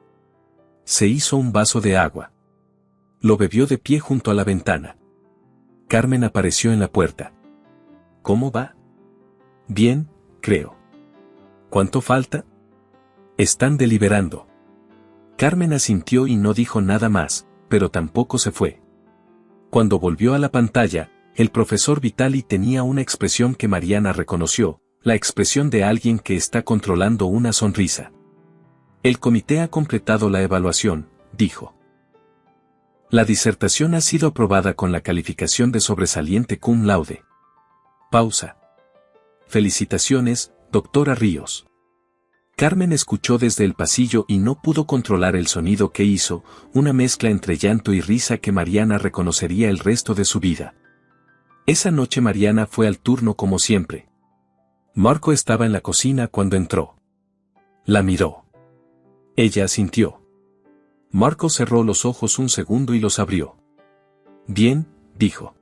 Se hizo un vaso de agua. Lo bebió de pie junto a la ventana. Carmen apareció en la puerta. ¿Cómo va? Bien, creo. ¿Cuánto falta? Están deliberando. Carmen asintió y no dijo nada más, pero tampoco se fue. Cuando volvió a la pantalla, el profesor Vitali tenía una expresión que Mariana reconoció, la expresión de alguien que está controlando una sonrisa. El comité ha completado la evaluación, dijo. La disertación ha sido aprobada con la calificación de sobresaliente cum laude. Pausa. Felicitaciones, doctora Ríos. Carmen escuchó desde el pasillo y no pudo controlar el sonido que hizo, una mezcla entre llanto y risa que Mariana reconocería el resto de su vida. Esa noche Mariana fue al turno como siempre. Marco estaba en la cocina cuando entró. La miró. Ella asintió. Marco cerró los ojos un segundo y los abrió. Bien, dijo.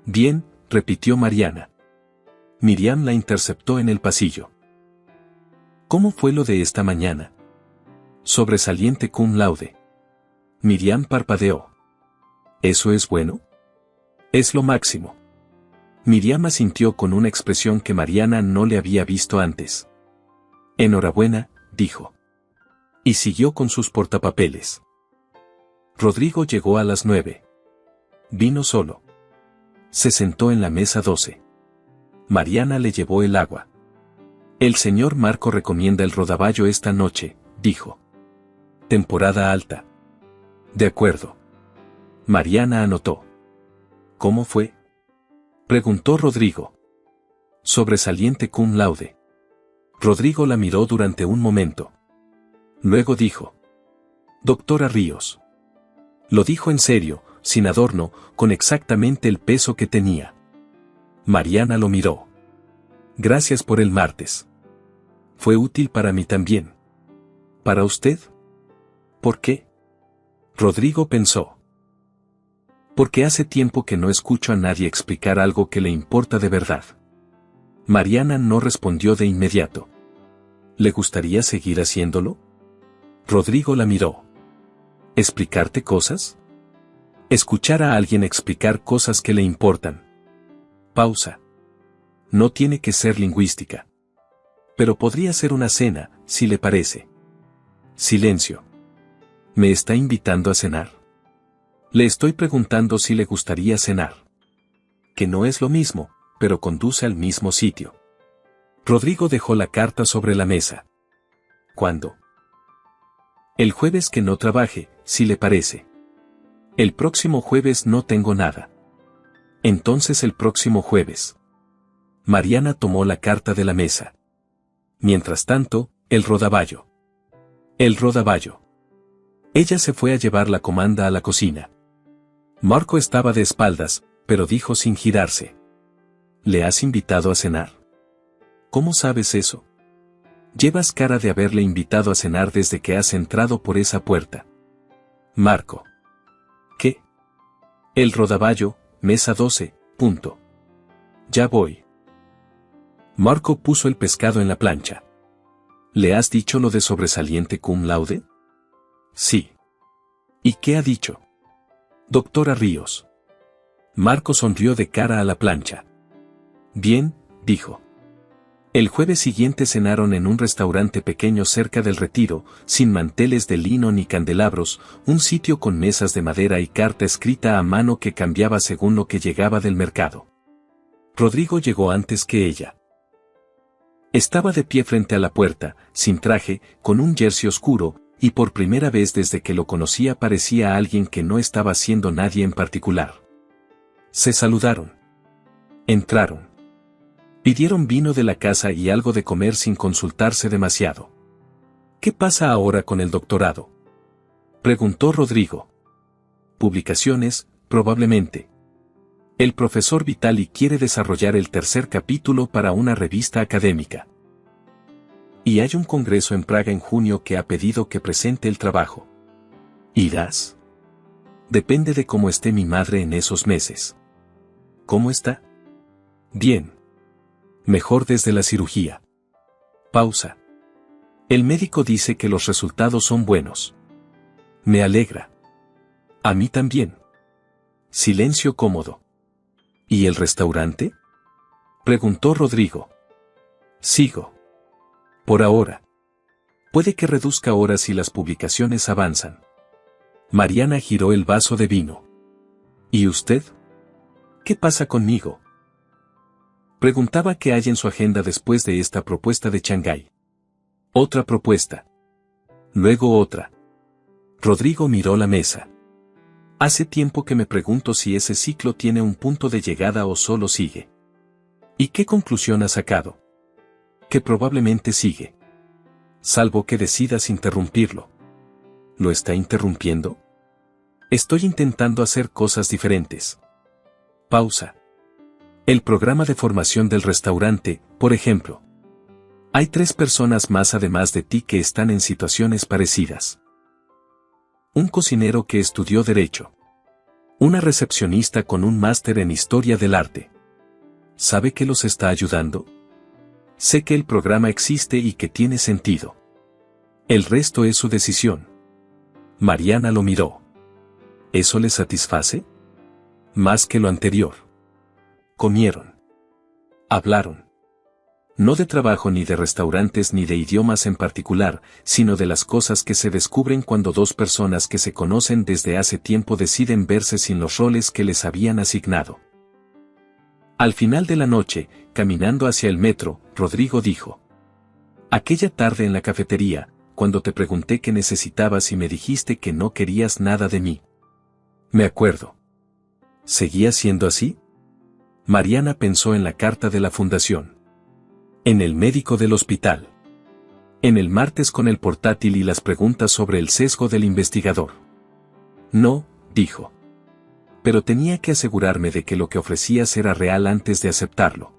Bien, repitió Mariana. Miriam la interceptó en el pasillo. ¿Cómo fue lo de esta mañana? Sobresaliente cum laude. Miriam parpadeó. ¿Eso es bueno? Es lo máximo. Miriam asintió con una expresión que Mariana no le había visto antes. Enhorabuena, dijo. Y siguió con sus portapapeles. Rodrigo llegó a las 9. Vino solo. Se sentó en la mesa 12. Mariana le llevó el agua. El señor Marco recomienda el rodaballo esta noche, dijo. Temporada alta. De acuerdo. Mariana anotó. ¿Cómo fue? Preguntó Rodrigo. Sobresaliente cum laude. Rodrigo la miró durante un momento. Luego dijo. Doctora Ríos. Lo dijo en serio, sin adorno, con exactamente el peso que tenía. Mariana lo miró. Gracias por el martes. Fue útil para mí también. ¿Para usted? ¿Por qué? Rodrigo pensó. Porque hace tiempo que no escucho a nadie explicar algo que le importa de verdad. Mariana no respondió de inmediato. ¿Le gustaría seguir haciéndolo? Rodrigo la miró. ¿Explicarte cosas? Escuchar a alguien explicar cosas que le importan. Pausa. No tiene que ser lingüística. Pero podría ser una cena, si le parece. Silencio. ¿Me está invitando a cenar? Le estoy preguntando si le gustaría cenar. que no es lo mismo, pero conduce al mismo sitio. Rodrigo dejó la carta sobre la mesa. ¿Cuándo? El jueves que no trabaje, si le parece. El próximo jueves no tengo nada. Entonces el próximo jueves. Mariana tomó la carta de la mesa. Mientras tanto, el rodaballo. El rodaballo. Ella se fue a llevar la comanda a la cocina. Marco estaba de espaldas, pero dijo sin girarse. ¿Le has invitado a cenar? ¿Cómo sabes eso? Llevas cara de haberle invitado a cenar desde que has entrado por esa puerta. Marco. ¿Qué? El rodaballo, mesa 12, punto. Ya voy. Marco puso el pescado en la plancha. ¿Le has dicho lo de sobresaliente cum laude? Sí. ¿Y qué ha dicho? Doctora Ríos. Marco sonrió de cara a la plancha. Bien, dijo. El jueves siguiente cenaron en un restaurante pequeño cerca del Retiro, sin manteles de lino ni candelabros, un sitio con mesas de madera y carta escrita a mano que cambiaba según lo que llegaba del mercado. Rodrigo llegó antes que ella. Estaba de pie frente a la puerta, sin traje, con un jersey oscuro, y por primera vez desde que lo conocía parecía alguien que no estaba siendo nadie en particular. Se saludaron. Entraron. Pidieron vino de la casa y algo de comer sin consultarse demasiado. ¿Qué pasa ahora con el doctorado?, preguntó Rodrigo. Publicaciones, probablemente. El profesor Vitali quiere desarrollar el tercer capítulo para una revista académica. Y hay un congreso en Praga en junio que ha pedido que presente el trabajo. ¿Irás? Depende de cómo esté mi madre en esos meses. ¿Cómo está? Bien. Mejor desde la cirugía. Pausa. El médico dice que los resultados son buenos. Me alegra. A mí también. Silencio cómodo. ¿Y el restaurante?, preguntó Rodrigo. Sigo. Por ahora. Puede que reduzca horas si las publicaciones avanzan. Mariana giró el vaso de vino. ¿Y usted? ¿Qué pasa conmigo?, preguntaba qué hay en su agenda después de esta propuesta de Shanghái. Otra propuesta. Luego otra. Rodrigo miró la mesa. Hace tiempo que me pregunto si ese ciclo tiene un punto de llegada o solo sigue. ¿Y qué conclusión ha sacado? Que probablemente sigue. Salvo que decidas interrumpirlo. ¿Lo está interrumpiendo? Estoy intentando hacer cosas diferentes. Pausa. El programa de formación del restaurante, por ejemplo. Hay 3 personas más además de ti que están en situaciones parecidas. Un cocinero que estudió Derecho. Una recepcionista con un máster en Historia del Arte. ¿Sabe que los está ayudando? Sé que el programa existe y que tiene sentido. El resto es su decisión. Mariana lo miró. ¿Eso le satisface? Más que lo anterior. Comieron. Hablaron. No de trabajo ni de restaurantes ni de idiomas en particular, sino de las cosas que se descubren cuando 2 personas que se conocen desde hace tiempo deciden verse sin los roles que les habían asignado. Al final de la noche, caminando hacia el metro, Rodrigo dijo: aquella tarde en la cafetería, cuando te pregunté qué necesitabas y me dijiste que no querías nada de mí. Me acuerdo. ¿Seguía siendo así? Mariana pensó en la carta de la fundación. En el médico del hospital. En el martes con el portátil y las preguntas sobre el sesgo del investigador. No, dijo. Pero tenía que asegurarme de que lo que ofrecías era real antes de aceptarlo.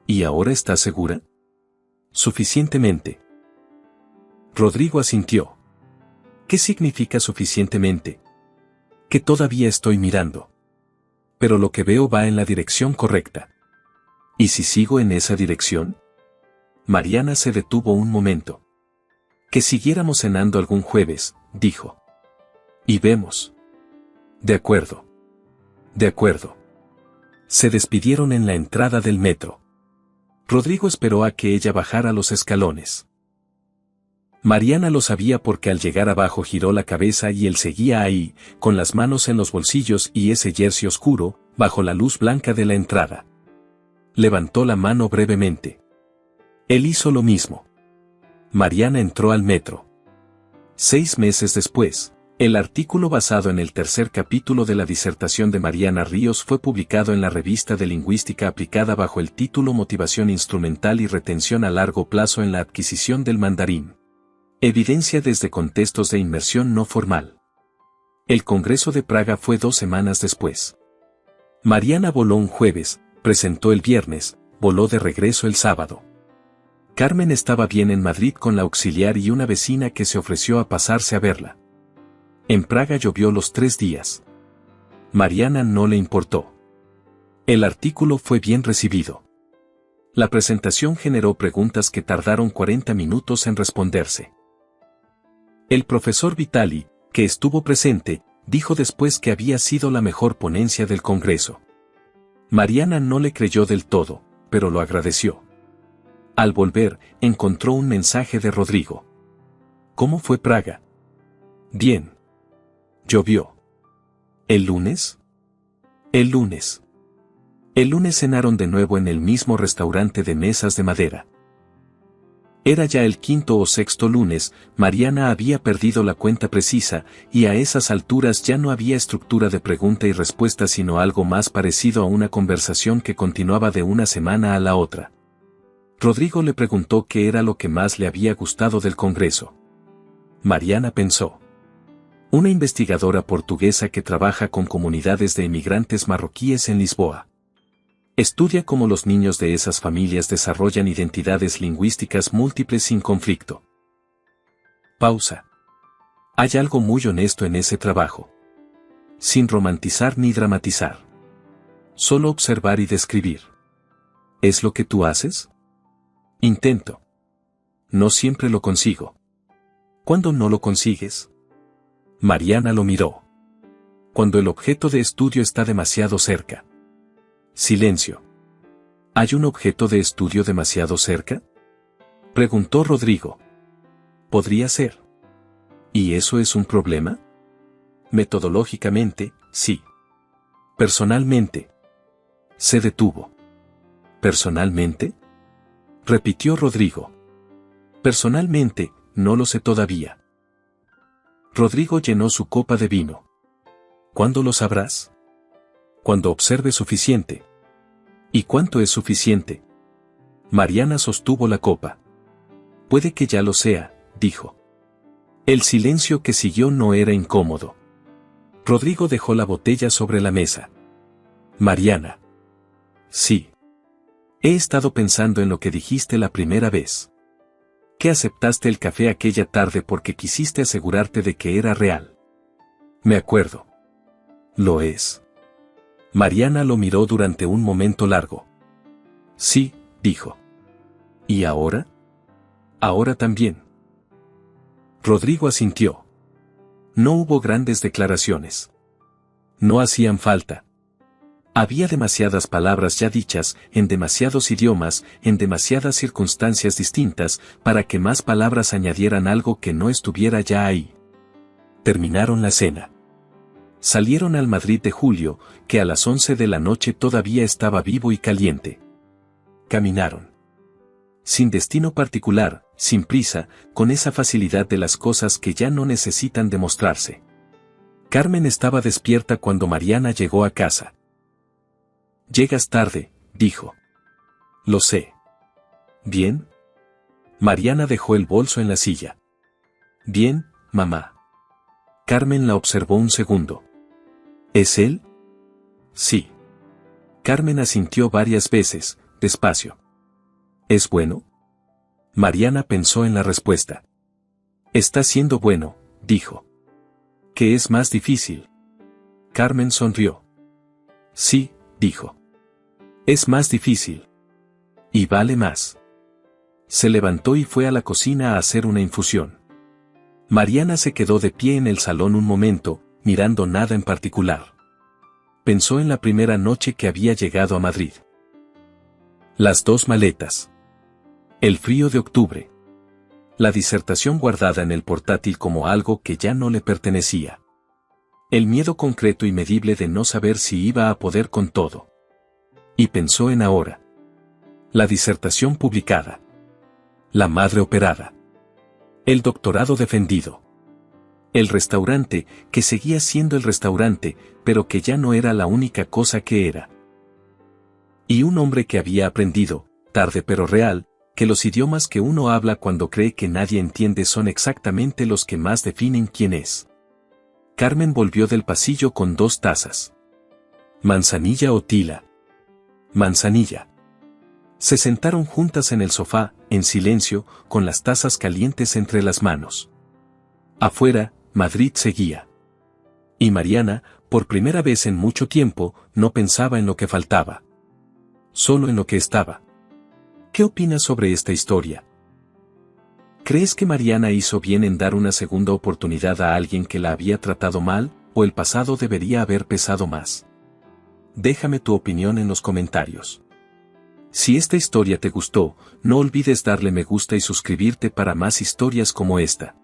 ¿Y ahora estás segura? Suficientemente. Rodrigo asintió. ¿Qué significa suficientemente? Que todavía estoy mirando. Pero lo que veo va en la dirección correcta. ¿Y si sigo en esa dirección? Mariana se detuvo un momento. Que siguiéramos cenando algún jueves, dijo. Y vemos. De acuerdo. De acuerdo. Se despidieron en la entrada del metro. Rodrigo esperó a que ella bajara los escalones. Mariana lo sabía porque al llegar abajo giró la cabeza y él seguía ahí, con las manos en los bolsillos y ese jersey oscuro, bajo la luz blanca de la entrada. Levantó la mano brevemente. Él hizo lo mismo. Mariana entró al metro. 6 meses después, el artículo basado en el tercer capítulo de la disertación de Mariana Ríos fue publicado en la Revista de Lingüística Aplicada bajo el título Motivación instrumental y retención a largo plazo en la adquisición del mandarín. Evidencia desde contextos de inmersión no formal. El Congreso de Praga fue 2 semanas después. Mariana voló un jueves, presentó el viernes, voló de regreso el sábado. Carmen estaba bien en Madrid con la auxiliar y una vecina que se ofreció a pasarse a verla. En Praga llovió los 3 días. Mariana no le importó. El artículo fue bien recibido. La presentación generó preguntas que tardaron 40 minutos en responderse. El profesor Vitali, que estuvo presente, dijo después que había sido la mejor ponencia del Congreso. Mariana no le creyó del todo, pero lo agradeció. Al volver, encontró un mensaje de Rodrigo. ¿Cómo fue Praga? Bien. Llovió. ¿El lunes? El lunes. El lunes cenaron de nuevo en el mismo restaurante de mesas de madera. Era ya el 5º o 6º lunes, Mariana había perdido la cuenta precisa, y a esas alturas ya no había estructura de pregunta y respuesta sino algo más parecido a una conversación que continuaba de una semana a la otra. Rodrigo le preguntó qué era lo que más le había gustado del Congreso. Mariana pensó. Una investigadora portuguesa que trabaja con comunidades de emigrantes marroquíes en Lisboa. Estudia cómo los niños de esas familias desarrollan identidades lingüísticas múltiples sin conflicto. Pausa. Hay algo muy honesto en ese trabajo. Sin romantizar ni dramatizar. Solo observar y describir. ¿Es lo que tú haces? Intento. No siempre lo consigo. ¿Cuándo no lo consigues? Mariana lo miró. Cuando el objeto de estudio está demasiado cerca. Silencio. ¿Hay un objeto de estudio demasiado cerca? Preguntó Rodrigo. Podría ser. ¿Y eso es un problema? Metodológicamente, sí. Personalmente. Se detuvo. ¿Personalmente? Repitió Rodrigo. Personalmente, no lo sé todavía. Rodrigo llenó su copa de vino. ¿Cuándo lo sabrás? Cuando observe suficiente. ¿Y cuánto es suficiente? Mariana sostuvo la copa. Puede que ya lo sea, dijo. El silencio que siguió no era incómodo. Rodrigo dejó la botella sobre la mesa. Mariana. Sí. He estado pensando en lo que dijiste la primera vez. Que aceptaste el café aquella tarde porque quisiste asegurarte de que era real. Me acuerdo. Lo es. Mariana lo miró durante un momento largo. Sí, dijo. ¿Y ahora? Ahora también. Rodrigo asintió. No hubo grandes declaraciones. No hacían falta. Había demasiadas palabras ya dichas, en demasiados idiomas, en demasiadas circunstancias distintas, para que más palabras añadieran algo que no estuviera ya ahí. Terminaron la cena. Salieron al Madrid de julio, que a las 11 de la noche todavía estaba vivo y caliente. Caminaron. Sin destino particular, sin prisa, con esa facilidad de las cosas que ya no necesitan demostrarse. Carmen estaba despierta cuando Mariana llegó a casa. Llegas tarde, dijo. Lo sé. ¿Bien? Mariana dejó el bolso en la silla. Bien, mamá. Carmen la observó un segundo. ¿Es él? Sí. Carmen asintió varias veces, despacio. ¿Es bueno? Mariana pensó en la respuesta. Está siendo bueno, dijo. ¿Qué es más difícil? Carmen sonrió. Sí, dijo. Es más difícil. Y vale más. Se levantó y fue a la cocina a hacer una infusión. Mariana se quedó de pie en el salón un momento, mirando nada en particular. Pensó en la primera noche que había llegado a Madrid. Las 2 maletas. El frío de octubre. La disertación guardada en el portátil como algo que ya no le pertenecía. El miedo concreto y medible de no saber si iba a poder con todo. Y pensó en ahora. La disertación publicada. La madre operada. El doctorado defendido. El restaurante, que seguía siendo el restaurante, pero que ya no era la única cosa que era. Y un hombre que había aprendido, tarde pero real, que los idiomas que uno habla cuando cree que nadie entiende son exactamente los que más definen quién es. Carmen volvió del pasillo con 2 tazas. ¿Manzanilla o tila? Manzanilla. Se sentaron juntas en el sofá, en silencio, con las tazas calientes entre las manos. Afuera, Madrid seguía. Y Mariana, por primera vez en mucho tiempo, no pensaba en lo que faltaba. Solo en lo que estaba. ¿Qué opinas sobre esta historia? ¿Crees que Mariana hizo bien en dar una segunda oportunidad a alguien que la había tratado mal, o el pasado debería haber pesado más? Déjame tu opinión en los comentarios. Si esta historia te gustó, no olvides darle me gusta y suscribirte para más historias como esta.